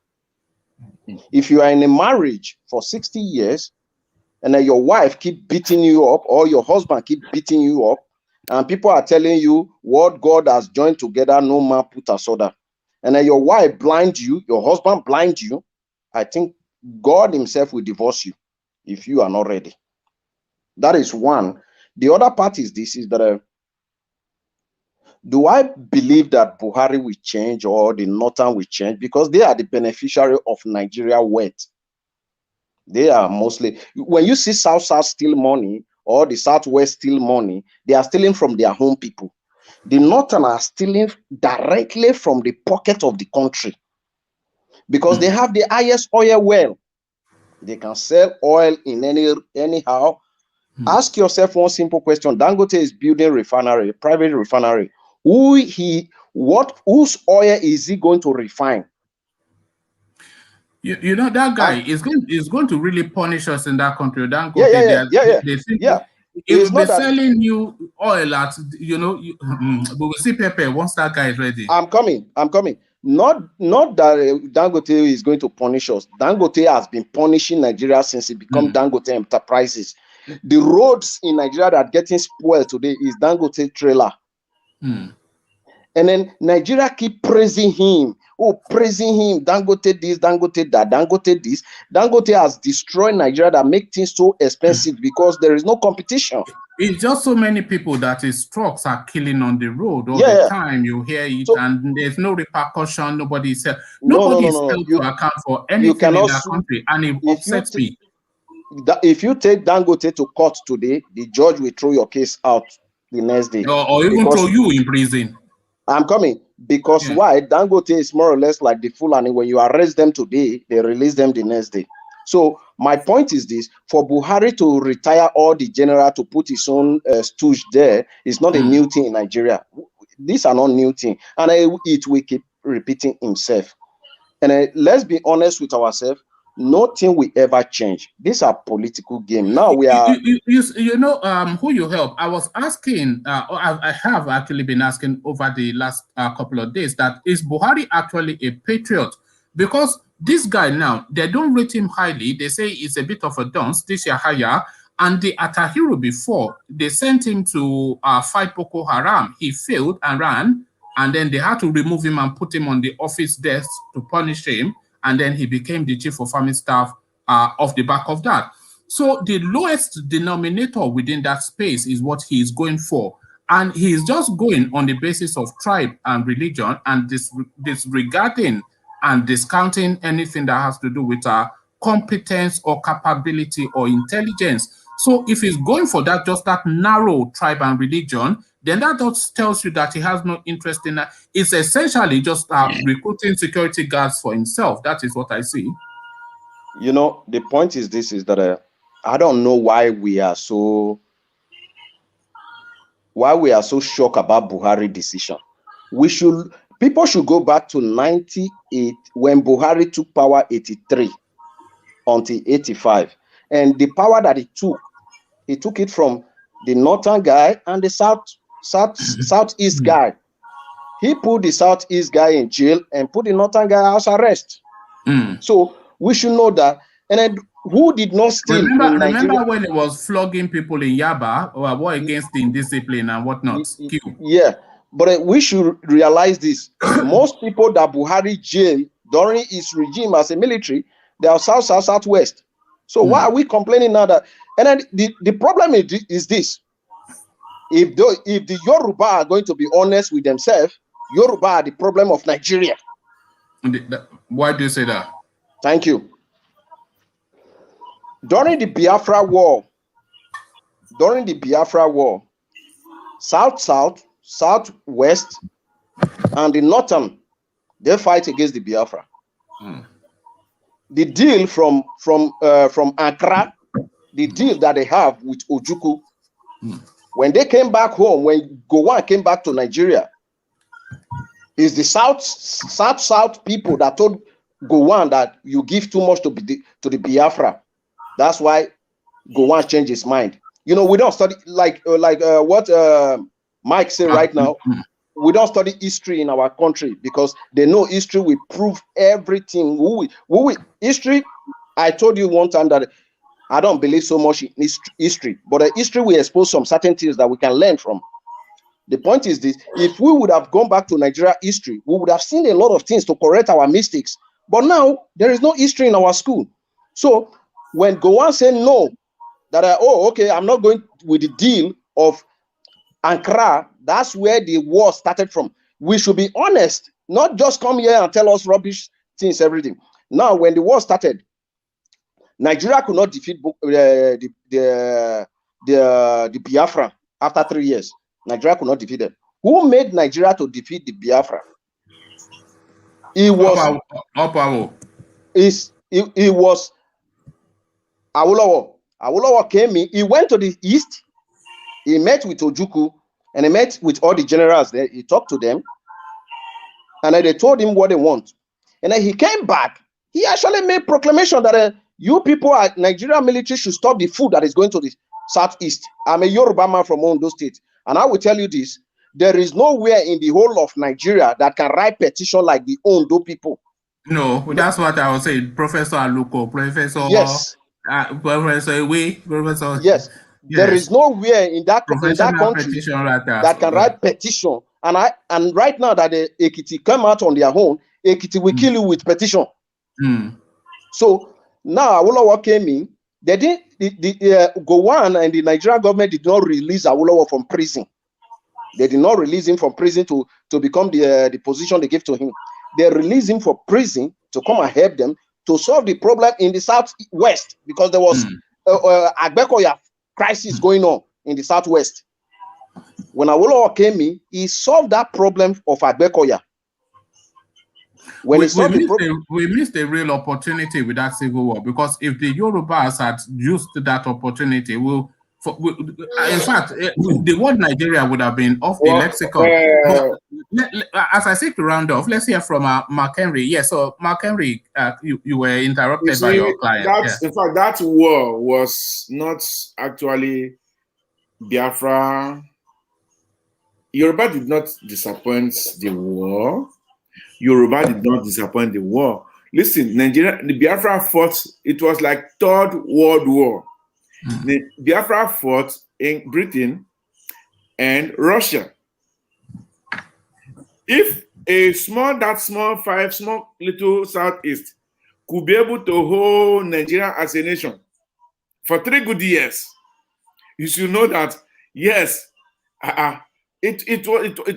If you are in a marriage for 60 years and then your wife keep beating you up or your husband keep beating you up, and people are telling you what God has joined together, no man put asunder, and then your wife blind you, your husband blind you, I think God himself will divorce you if you are not ready. That is one. The other part is this, is that do I believe that Buhari will change or the Northern will change? Because they are the beneficiary of Nigeria wealth. They are mostly, when you see South steal money or the Southwest steal money, they are stealing from their home people. The Northern are stealing directly from the pocket of the country because they have the highest oil well. They can sell oil in anyhow. Ask yourself one simple question. Dangote is building refinery, private refinery. Whose oil is he going to refine? You know that guy is going to really punish us in that country. Dangote, He will be selling you oil at but we'll see Pepe once that guy is ready. I'm coming. Not that Dangote is going to punish us. Dangote has been punishing Nigeria since it became Dangote Enterprises. The roads in Nigeria that are getting spoiled today is Dangote trailer. And then Nigeria keep praising him. Praising him. Dangote this, Dangote that, Dangote this. Dangote has destroyed Nigeria that make things so expensive because there is no competition. It's just so many people that his trucks are killing on the road all Yeah. the time. You hear it, So, and there's no repercussion. Nobody is held no. to account for anything in that country, and it upsets me. If you take Dangote to court today, the judge will throw your case out the next day, or even throw you in prison. I'm coming because why? Dangote is more or less like the Fulani. When you arrest them today, they release them the next day. So my point is this: for Buhari to retire all the general to put his own stooge there is not a new thing in Nigeria. These are not new thing, and it will keep repeating himself. And let's be honest with ourselves. Nothing will ever change. These are political game. Now we are. You know who you help. I was asking. I have actually been asking over the last couple of days that is Buhari actually a patriot? Because this guy now, they don't rate him highly. They say he's a bit of a dunce. This Yahaya and the Atahiru before they sent him to fight Boko Haram. He failed and ran, and then they had to remove him and put him on the office desk to punish him. And then he became the chief of army staff off the back of that. So the lowest denominator within that space is what he is going for. And he is just going on the basis of tribe and religion and disregarding and discounting anything that has to do with competence or capability or intelligence. So if he's going for that, just that narrow tribe and religion, then that just tells you that he has no interest in that. It's essentially just recruiting security guards for himself. That is what I see. You know, the point is this, is that I don't know why we are so shocked about Buhari decision. People should go back to 98 when Buhari took power, 83 until 85. And the power that he took it from the northern guy and the southeast guy. He put the southeast guy in jail and put the northern guy house arrest. So we should know that. And then who did not steal? Remember when he was flogging people in Yaba or war against the indiscipline and whatnot? Yeah, but we should realize this. Most people that Buhari jailed during his regime as a military, they are southwest. So why are we complaining now that? And then the problem is this: if the Yoruba are going to be honest with themselves, Yoruba are the problem of Nigeria. Why do you say that? Thank you. During the Biafra War, southwest, and the northern, they fight against the Biafra. The deal from Accra, the deal that they have with Ojukwu, when they came back home, when Gowon came back to Nigeria, is the south people that told Gowon that you give too much to the Biafra. That's why Gowon changed his mind. You know, we don't study like what Mike said right now. We don't study history in our country because they know history will prove everything. History, I told you one time that I don't believe so much in history, but history will expose some certain things that we can learn from. The point is this: if we would have gone back to Nigeria history, we would have seen a lot of things to correct our mistakes. But now there is no history in our school. So when Gowon said no, that okay, I'm not going with the deal of Ankara, that's where the war started from. We should be honest, not just come here and tell us rubbish things, everything. Now, when the war started, Nigeria could not defeat the Biafra after 3 years. Nigeria could not defeat them. Who made Nigeria to defeat the Biafra? It was it was Awolowo. Awolowo came in. He went to the east. He met with Ojukwu and he met with all the generals there. He talked to them, and then they told him what they want. And then he came back. He actually made proclamation that you people at Nigeria military should stop the food that is going to the southeast. I'm a Yoruba man from Ondo State, and I will tell you this: there is nowhere in the whole of Nigeria that can write petition like the Ondo people. No, that's what I was saying. Professor Aluko, Professor. Yes. Professor Ewe, Professor. Yes. There is nowhere in that country that can write petition. And right now that the Ekiti come out on their own, Ekiti will kill you with petition. So now Awolowo came in. They didn't. Gowon and the Nigerian government did not release Awolowo from prison. They did not release him from prison to become the position they gave to him. They released him from prison to come and help them to solve the problem in the southwest, because there was Agbekoya crisis going on in the southwest. When Awolowo came in, he solved that problem of Agbekoya. When we missed a real opportunity with that civil war, because if the Yorubas had used that opportunity, in fact, the word Nigeria would have been off the lexicon. As I say to round off, let's hear from Mark Henry. Yes, so Mark Henry, you were interrupted by your client. In fact, that war was not actually Biafra. Yoruba did not disappoint the war. Yoruba did not disappoint the war. Listen, Nigeria, the Biafra fought, it was like Third World War. The Biafra fought in Britain and Russia. If that small little southeast could be able to hold Nigeria as a nation for 3 good years, you should know that, yes, it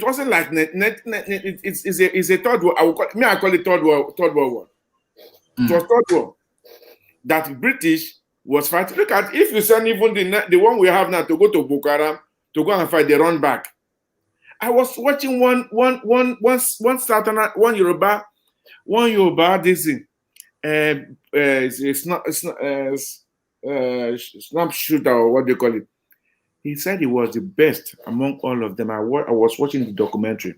wasn't like it's a third war. I call it third world war. It was third war that British was fighting. Look at, if you send even the one we have now to go to Boko Haram to go and fight, they run back. I was watching one Yoruba this thing. It's snap shooter, or what do you call it? He said he was the best among all of them. I was watching the documentary.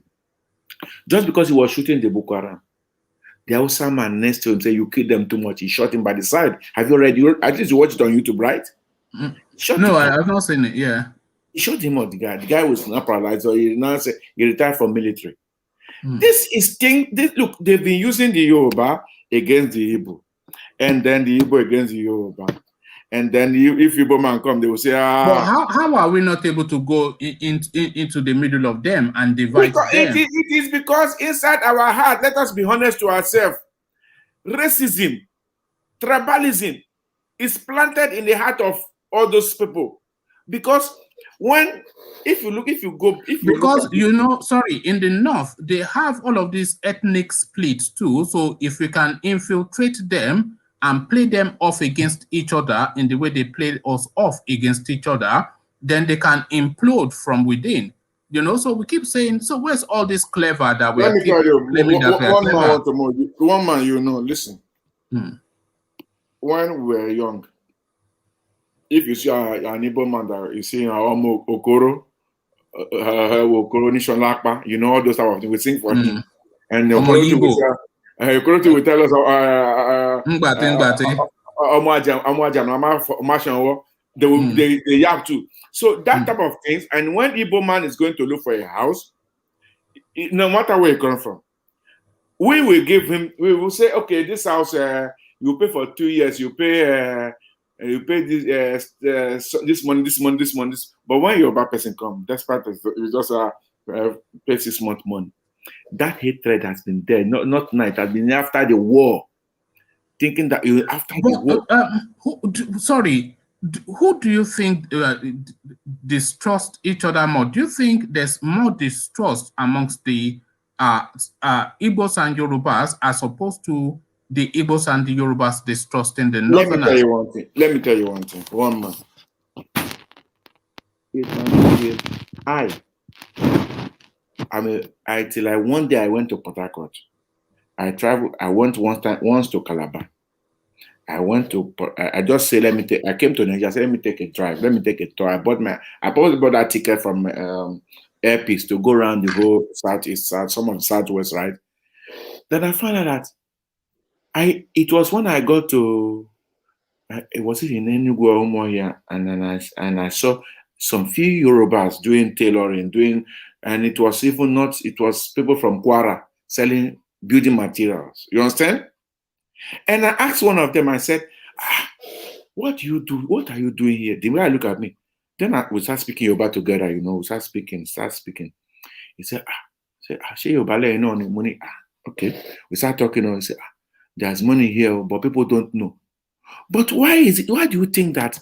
Just because he was shooting the Boko Haram, the Hausa man next to him said, "You killed them too much." He shot him by the side. Have you read? At least you watched it on YouTube, right? No, I have not seen it. Yeah. He shot him on the guy. The guy was not paralyzed, so he now said he retired from military. This is look, they've been using the Yoruba against the Igbo, and then the Igbo against the Yoruba. And then if Igbo man come, they will say, But how are we not able to go into the middle of them and divide them? It is because inside our heart, let us be honest to ourselves, racism, tribalism is planted in the heart of all those people. Because in the north, they have all of these ethnic splits too. So if we can infiltrate them and play them off against each other in the way they play us off against each other, then they can implode from within. So we keep saying, so where's all this clever that we are claiming that we are clever? One man, listen. When we were young, if you see an Igbo man that you see Okoro, Nishon Lakpa, all those type of things, we sing for him. And Okoro will tell us, they yap too. So that type of things. And when Igbo man is going to look for a house, no matter where he comes from, we will give him, we will say, okay, this house, you pay for 2 years, you pay this money. But when your bad person comes, that's part of it, just pay 6 months money. That hatred has been there, not night, has been after the war. Thinking that after the war. Who do you think distrust each other more? Do you think there's more distrust amongst the Igbos and Yorubas as opposed to the Igbos and the Yorubas distrusting the Northerners? Let me tell you one thing. One man. One day I went to Port Harcourt. I traveled. I went once to Calabar. I just say, I came to Nigeria, I said, let me take a drive, let me take a tour. I bought that ticket from Airpeace to go around the whole southeast, some of the southwest, right? Then I found out that it was when I got to, it was in Enugu or here, and I saw some few Yorubas doing tailoring, and it was people from Kwara selling building materials. You understand? And I asked one of them, I said, what do you do? What are you doing here? The way I look at me. Then we start speaking Yoruba together, we start speaking. He said, money. Okay. We start talking, he said, there's money here, but people don't know. But why is it? Why do you think that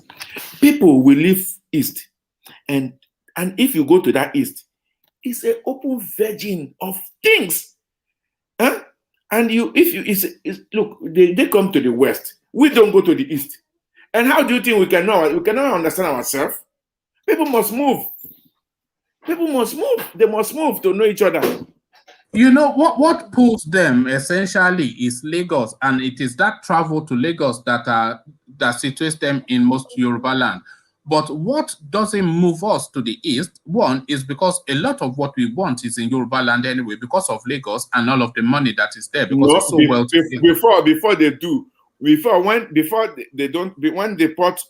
people will live east, and if you go to that east, it's an open virgin of things, huh? And look, they come to the west. We don't go to the east. And how do you think we cannot understand ourselves? People must move. People must move. They must move to know each other. You know what pulls them essentially is Lagos, and it is that travel to Lagos that situates them in most Yoruba land. But what doesn't move us to the east, one, is because a lot of what we want is in Yoruba land anyway, because of Lagos and all of the money that is there, because it's so well before they do, when they port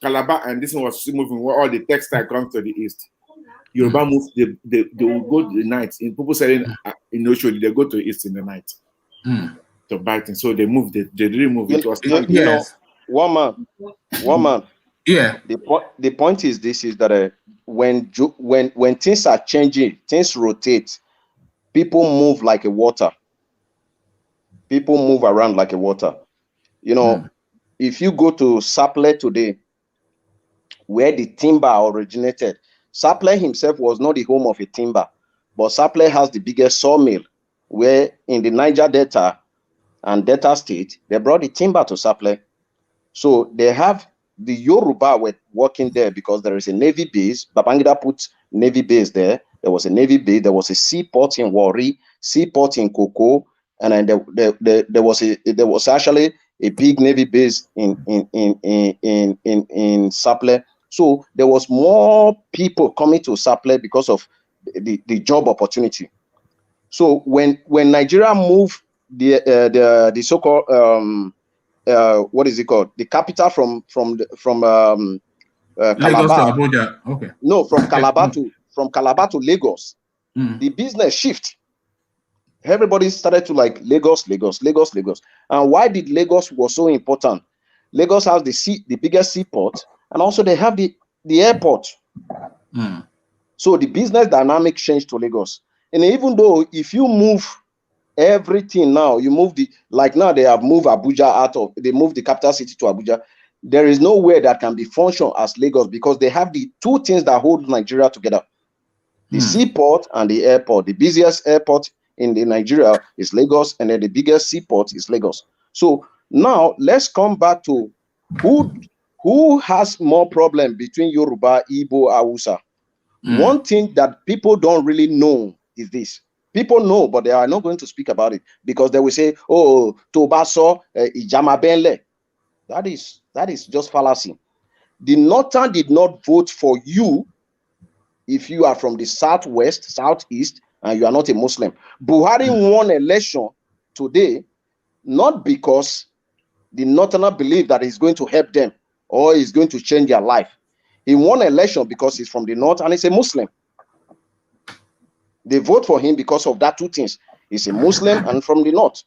Calabar, and this one was still moving, where all the textile comes to the east. Yoruba move, they will go to the night. In people selling in Oshodi, they go to the east in the night to buy things. So they move, they really move. It was you know, one man. Yeah. The point is this: is that when things are changing, things rotate. People move like a water. People move around like a water. You know, if you go to Sapele today, where the timber originated, Sapele himself was not the home of a timber, but Sapele has the biggest sawmill, where in the Niger Delta and Delta State, they brought the timber to Sapele. So they have the Yoruba were working there because there is a Navy base. Babangida put Navy base there. There was a Navy base. There was a seaport in Warri, seaport in Koko, and then there was actually a big Navy base in Sapele. So there was more people coming to Sapele because of the job opportunity. So when Nigeria moved the so-called what is it called? The capital from Calabar. Lagos to Abuja. Okay. No, from Calabar to Lagos. The business shift. Everybody started to like Lagos. And why did Lagos was so important? Lagos has the biggest seaport, and also they have the airport. So the business dynamic changed to Lagos. And even though if you move everything now, you move now they have moved Abuja they moved the capital city to Abuja. There is nowhere that can be function as Lagos because they have the two things that hold Nigeria together: the seaport and the airport. The busiest airport in Nigeria is Lagos, and then the biggest seaport is Lagos. So now let's come back to who has more problem between Yoruba, Igbo, Hausa. One thing that people don't really know is this. People know, but they are not going to speak about it because they will say, "Oh, Tobaso, Ijama Benle." That is just fallacy. The Northern did not vote for you if you are from the southwest, southeast, and you are not a Muslim. Buhari won election today not because the Northerner believe that he's going to help them or he's going to change their life. He won election because he's from the north and he's a Muslim. They vote for him because of that two things. He's a Muslim and from the north.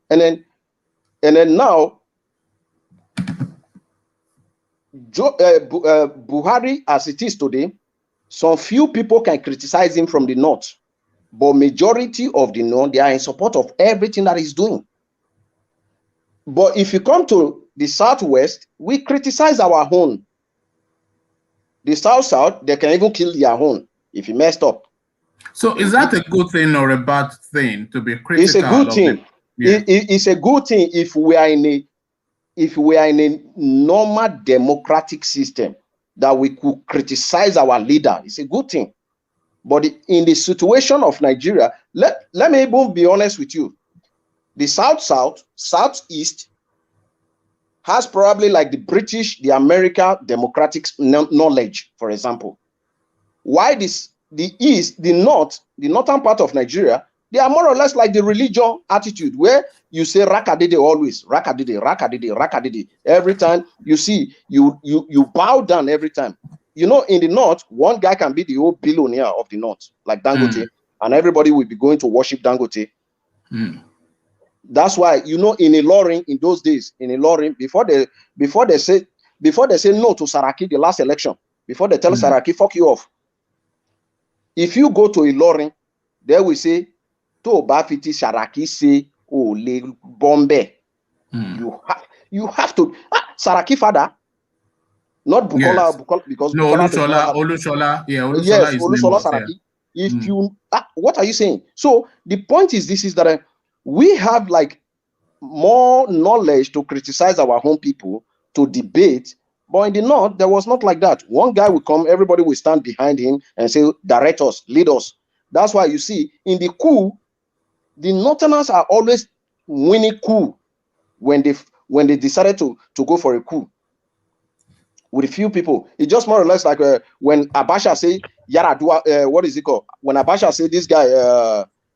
And then now, Buhari, as it is today, some few people can criticize him from the north, but majority of the north, they are in support of everything that he's doing. But if you come to the southwest, we criticize our own. The south, they can even kill their own if he messed up. So is that a good thing or a bad thing to be critical? It's a good thing. It's a good thing if we are in a normal democratic system that we could criticize our leader. It's a good thing. But in the situation of Nigeria, let me even be honest with you. The southeast has probably like the British, the American democratic knowledge, for example. Why the east, the northern part of Nigeria, they are more or less like the religion attitude where you say rakadede always, rakadede. Every time you see, you bow down every time. You know, in the north, one guy can be the old billionaire of the north, like Dangote, and everybody will be going to worship Dangote. That's why, you know, in Ilorin, in those days, before they say no to Saraki, the last election, before they tell Saraki, fuck you off. If you go to Ilorin, they will say, to Bafiti Saraki say, oh, le bombe. You have to. Saraki father, not Bukola, Yes. Bukola because No, Bukola does not have. Olushola. Yeah, Olushola Yes, his name Olusola was, yeah. Saraki. If you, what are you saying? So the point is, this is that we have like more knowledge to criticize our home people, to debate. But in the north, there was not like that. One guy will come, everybody will stand behind him and say, direct us, lead us. That's why you see in the coup, the northerners are always winning coup when they decided to go for a coup with a few people. It's just more or less like when Abacha say Yaradua, what is it called? When Abacha say this guy,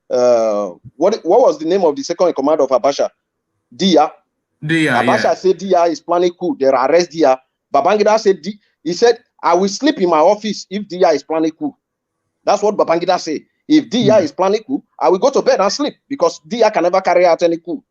what was the name of the second in command of Abacha? Dia. Dia, Abacha yeah. said Dia is planning coup. They arrest Dia. Babangida said he said, I will sleep in my office if Dia is planning coup. That's what Babangida said. If Dia is planning coup, I will go to bed and sleep because Dia can never carry out any coup.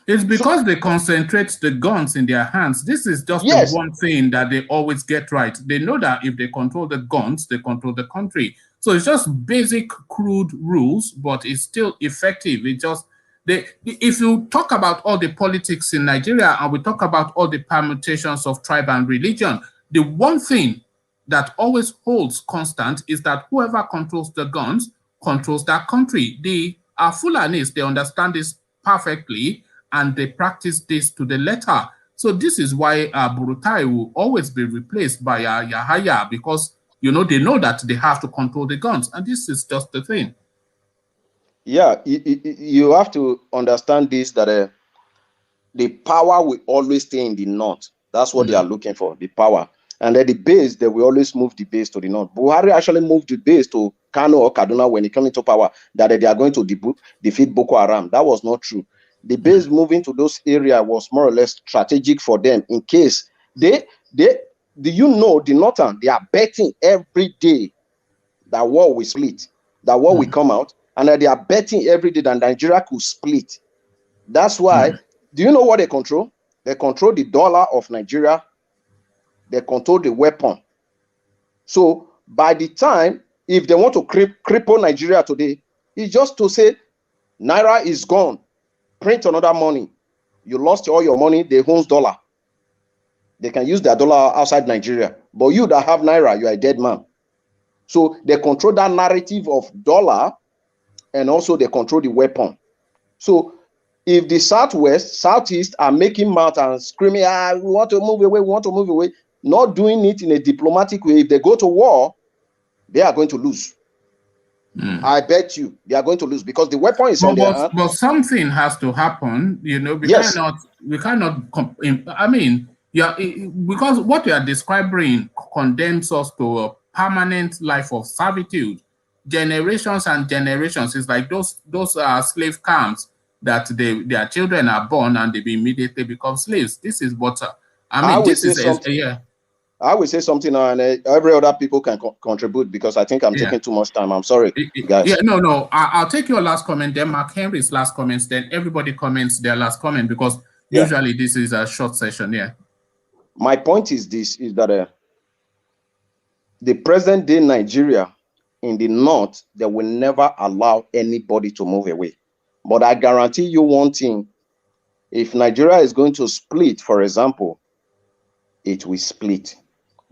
It's because they concentrate the guns in their hands. This is just the one thing that they always get right. They know that if they control the guns, they control the country. So it's just basic, crude rules, but it's still effective. It just if you talk about all the politics in Nigeria and we talk about all the permutations of tribe and religion, the one thing that always holds constant is that whoever controls the guns controls that country. The Fulanis, they understand this perfectly and they practice this to the letter. So this is why Burutai will always be replaced by Yahaya because, they know that they have to control the guns. And this is just the thing. Yeah, you have to understand this, that the power will always stay in the north. That's what they are looking for, the power. And then the base, they will always move the base to the north. Buhari actually moved the base to Kano or Kaduna when he came into power, that they are going to defeat Boko Haram. That was not true. The base moving to those areas was more or less strategic for them in case the northern, they are betting every day that war will split, that war will come out, and that they are betting every day that Nigeria could split. That's why, do you know what they control? They control the dollar of Nigeria. They control the weapon. So by the time, if they want to cripple Nigeria today, it's just to say, Naira is gone. Print another money. You lost all your money, they hold dollar. They can use their dollar outside Nigeria. But you that have Naira, you are a dead man. So they control that narrative of dollar, and also they control the weapon. So if the Southwest, Southeast are making mouth and screaming, we want to move away, we want to move away, not doing it in a diplomatic way, if they go to war, they are going to lose. I bet you they are going to lose because the weapon is on their hand. But something has to happen, we cannot, I mean, because what you are describing condemns us to a permanent life of servitude. Generations and generations. It's like those slave camps that their children are born and they immediately become slaves. This is what I will say something now, and every other people can contribute because I think I'm taking too much time. I'm sorry, guys. Yeah, no. I'll take your last comment, then Mark Henry's last comments, then everybody comments their last comment because usually this is a short session. Yeah. My point is this: is that the present day Nigeria in the north, they will never allow anybody to move away. But I guarantee you one thing: if Nigeria is going to split, for example, it will split.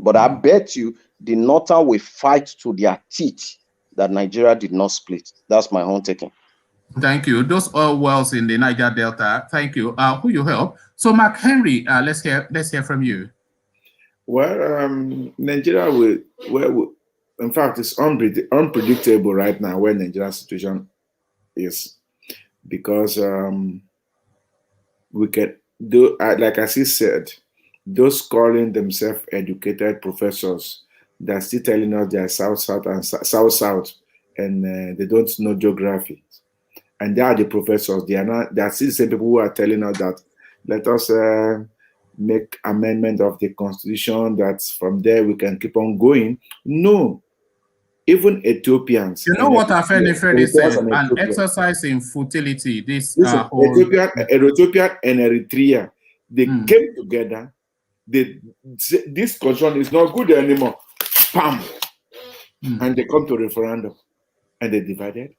But I bet you the northern will fight to their teeth that Nigeria did not split. That's my own taking. Thank you. Those oil wells in the Niger Delta. Thank you. Who you help? So, Mark Henry, let's hear from you. Well, Nigeria in fact, it's unpredictable right now where Nigeria's situation is, because we can do, like as he said, those calling themselves educated professors that are still telling us they are south and south, and they don't know geography, and they are the professors. They are still the same people who are telling us that let us make amendment of the constitution, that from there we can keep on going. No, even Ethiopians. You know what Afenifere said? An exercise in futility. Ethiopia and Eritrea, they came together. This constitution is not good anymore. And they come to referendum and they divided.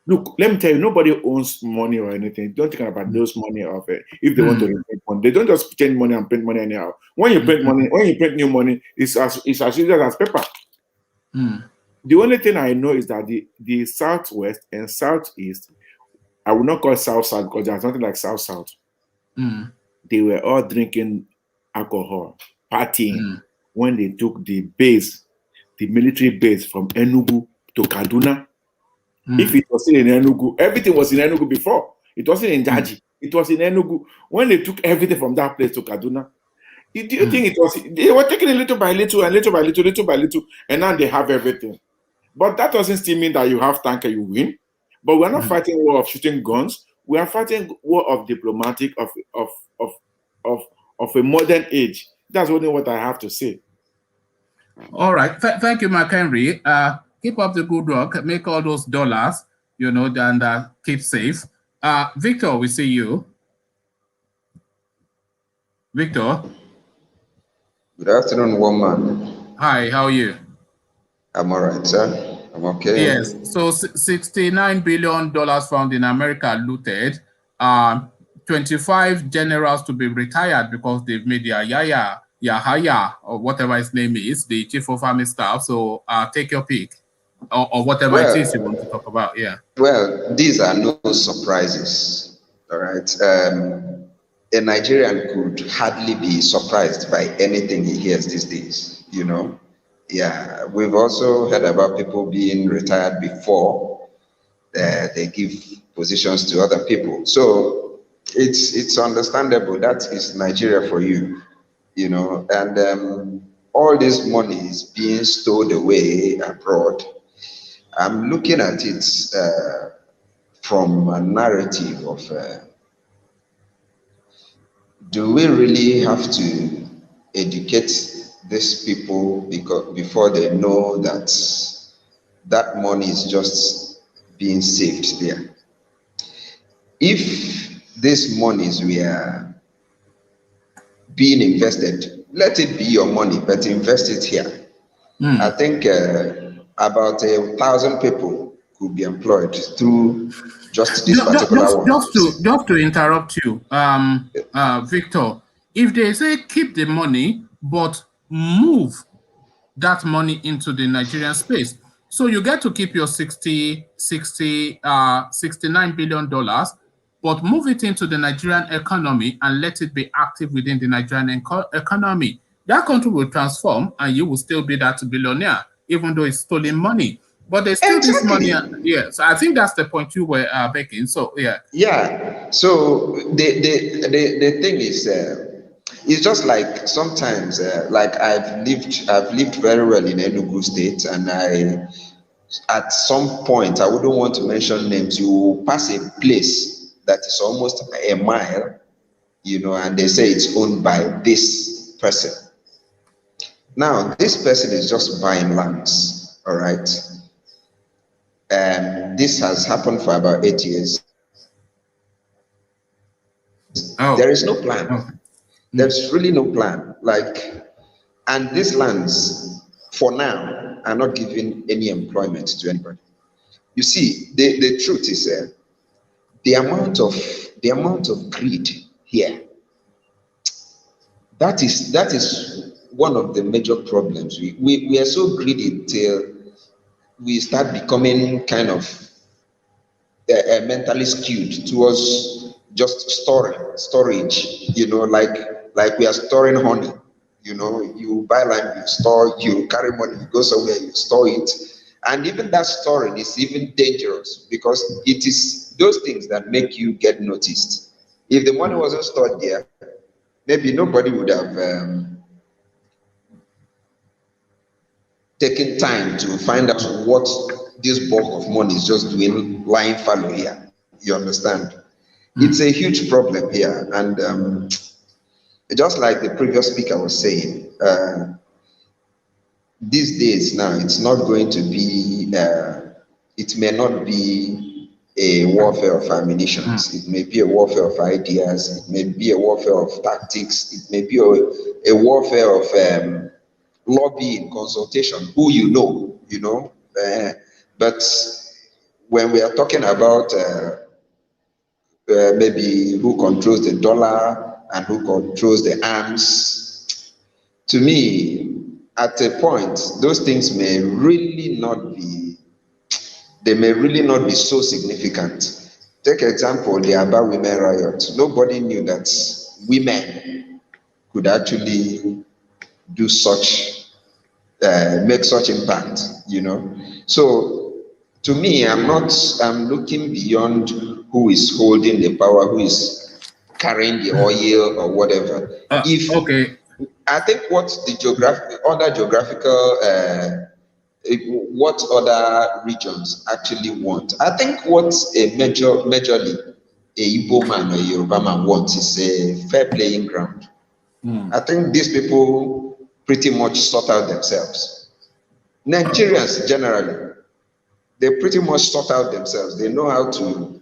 Look, let me tell you, nobody owns money or anything. Don't think about those money of it. If they want to make money, they don't just change money and print money anyhow. When you print money, when you print new money, it's as easy as paper. The only thing I know is that the Southwest and Southeast, I would not call South because there's nothing like South. They were all drinking alcohol, partying when they took the military base from Enugu to Kaduna. If it was in Enugu, everything was in Enugu before. It wasn't in Jaji. It was in Enugu. When they took everything from that place to Kaduna, do you think it was? They were taking it little by little and little by little, little by little, and now they have everything. But that doesn't still mean that you have tank and you win. But we're not fighting war of shooting guns. We are fighting war of diplomatic of a modern age. That's only what I have to say. All right. Thank you, Mark Henry. Keep up the good work. Make all those dollars, and keep safe. Victor, we see you. Victor. Good afternoon, woman. Hi, how are you? I'm all right, sir. I'm okay. Yes. So $69 billion found in America looted. 25 generals to be retired because they've made their Yahaya, or whatever his name is, the chief of army staff. So take your pick, or whatever it is you want to talk about. Yeah. Well, these are no surprises. All right. A Nigerian could hardly be surprised by anything he hears these days. Yeah. We've also heard about people being retired before they give positions to other people. So it's understandable. That is Nigeria for you. And all this money is being stowed away abroad. I'm looking at it from a narrative of do we really have to educate these people before they know that money is just being saved there? If these monies were being invested, let it be your money, but invest it here. I think about 1,000 people could be employed through just this particular one. Just to interrupt you, Victor, if they say keep the money, but move that money into the Nigerian space, so you get to keep your $69 billion, but move it into the Nigerian economy and let it be active within the Nigerian economy. That country will transform and you will still be that billionaire, even though it's stolen money. But there's still this money. Yes, I think that's the point you were making. So, yeah. Yeah. So the thing is, it's just like sometimes, like I've lived very well in Enugu State, and at some point, I wouldn't want to mention names, you pass a place that is almost a mile, and they say it's owned by this person. Now, this person is just buying lands, all right? And this has happened for about 8 years. There is no plan. There's really no plan. And these lands, for now, are not giving any employment to anybody. You see, the truth is the amount of greed here. That is one of the major problems. We are so greedy till we start becoming kind of mentally skewed towards just storage. Like we are storing honey. You buy land, you carry money, you go somewhere, you store it. And even that storing is even dangerous because it is those things that make you get noticed. If the money wasn't stored there, maybe nobody would have taken time to find out what this bulk of money is just doing lying fallow here. You understand? It's a huge problem here. And just like the previous speaker was saying, these days now, it's not going to be, it may not be a warfare of ammunition. It may be a warfare of ideas. It may be a warfare of tactics. It may be a warfare of lobbying, consultation, who but when we are talking about maybe who controls the dollar and who controls the arms, to me, at a point, those things may really not be, they may really not be so significant. Take example, the Aba Women Riot. Nobody knew that women could actually do such, make such impact, you know. So to me, I'm looking beyond who is holding the power, who is carrying the oil or whatever. Okay. I think what the other geographical, what other regions actually want. I think what majorly a Igbo man or a Yoruba man wants is a fair playing ground. I think these people pretty much sort out themselves. Nigerians generally, they pretty much sort out themselves. They know how to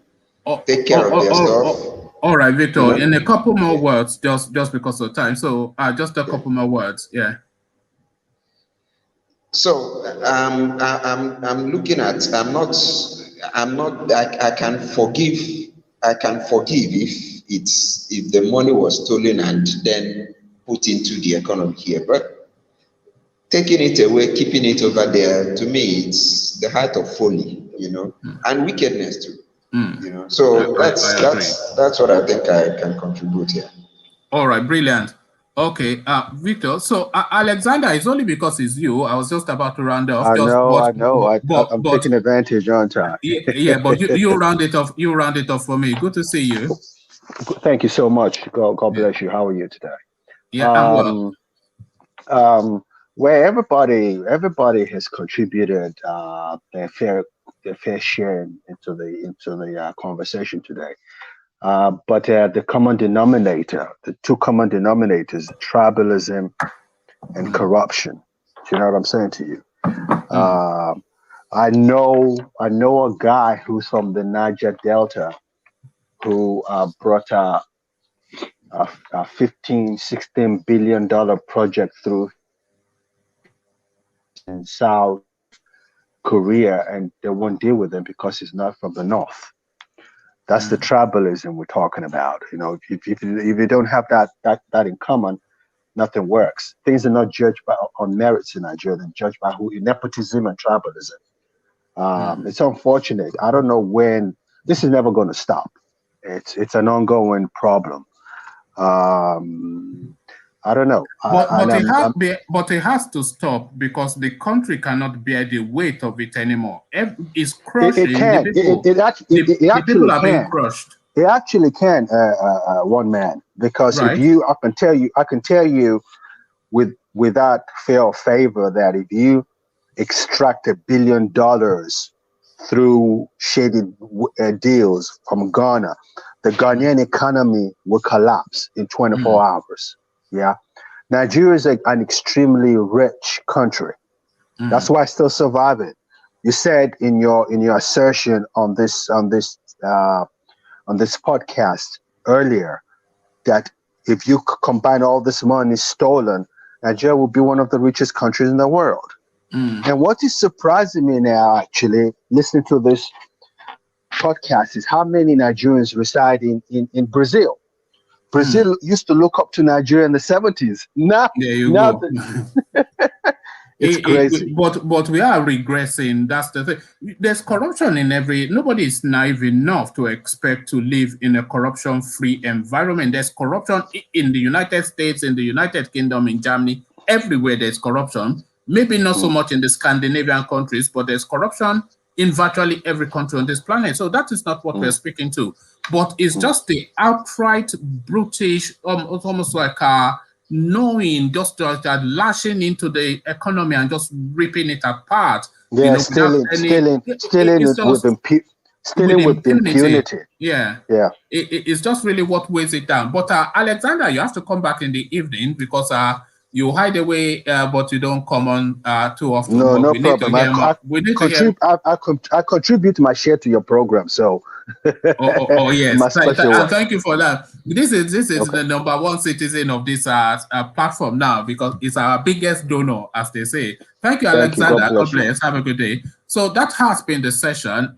take care of their stuff. All right, Victor. You know? In a couple more words, just because of time. So just a couple more words. Yeah. So I'm looking at. I can forgive. I can forgive if the money was stolen and then put into the economy here, but taking it away, keeping it over there, to me, it's the height of folly, you know, and wickedness too, you know. So that's what I think I can contribute here. All right, brilliant. Okay, Victor. So Alexander, it's only because it's you. I was just about to round off. I know. I'm taking advantage on time. Yeah, but you round it off. You round it off for me. Good to see you. Thank you so much. God bless you. How are you today? Yeah, I'm well. Where everybody has contributed their fair share into the conversation today. But the common denominator, the two common denominators, tribalism and corruption. Do you know what I'm saying to you? I know a guy who's from the Niger Delta who brought a $15-16 billion project through in South Korea, and they won't deal with him because he's not from the North. That's the tribalism we're talking about. You know, if you don't have that in common, nothing works. Things are not judged on merits in Nigeria; they're judged by nepotism and tribalism. It's unfortunate. I don't know when this is never going to stop. It's an ongoing problem. I don't know. But it has to stop because the country cannot bear the weight of it anymore. It's crushing. It can. It actually are being crushed. It actually can. One man, because right. I can tell you, without fair or favor, that if you extract $1 billion through shady deals from Ghana, the Ghanaian economy will collapse in 24 hours. Yeah, Nigeria is an extremely rich country. That's why it's still surviving. You said in your assertion on this podcast earlier that if you combine all this money stolen, Nigeria will be one of the richest countries in the world. And what is surprising me now, actually, listening to this podcast, is how many Nigerians reside in Brazil. Brazil used to look up to Nigeria in the 70s. Now, there you go. It's crazy. But we are regressing. That's the thing. There's corruption in nobody is naive enough to expect to live in a corruption-free environment. There's corruption in the United States, in the United Kingdom, in Germany. Everywhere there's corruption. Maybe not so much in the Scandinavian countries, but there's corruption in virtually every country on this planet. So that is not what we're speaking to. But it's just the outright brutish, almost like knowing, just lashing into the economy and just ripping it apart. Yeah, stealing with impunity. Yeah. It's just really what weighs it down. But Alexander, you have to come back in the evening because you hide away, but you don't come on too often. No problem. I contribute my share to your program, so. Yes, and thank you for that. This is the number one citizen of this platform now because it's our biggest donor, as they say. Thank you, Alexander. God bless. Have a good day. So that has been the session.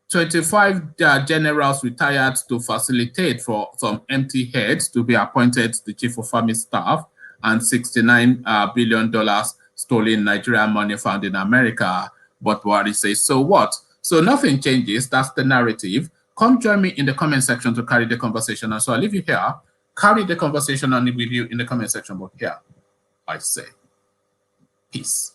25 generals retired to facilitate for some empty heads to be appointed to the Chief of Army Staff, and $69 billion stolen Nigerian money found in America. But Buhari says, so what? So nothing changes. That's the narrative. Come join me in the comment section to carry the conversation. And so I'll leave you here. Carry the conversation on with you in the comment section. But here, I say, peace.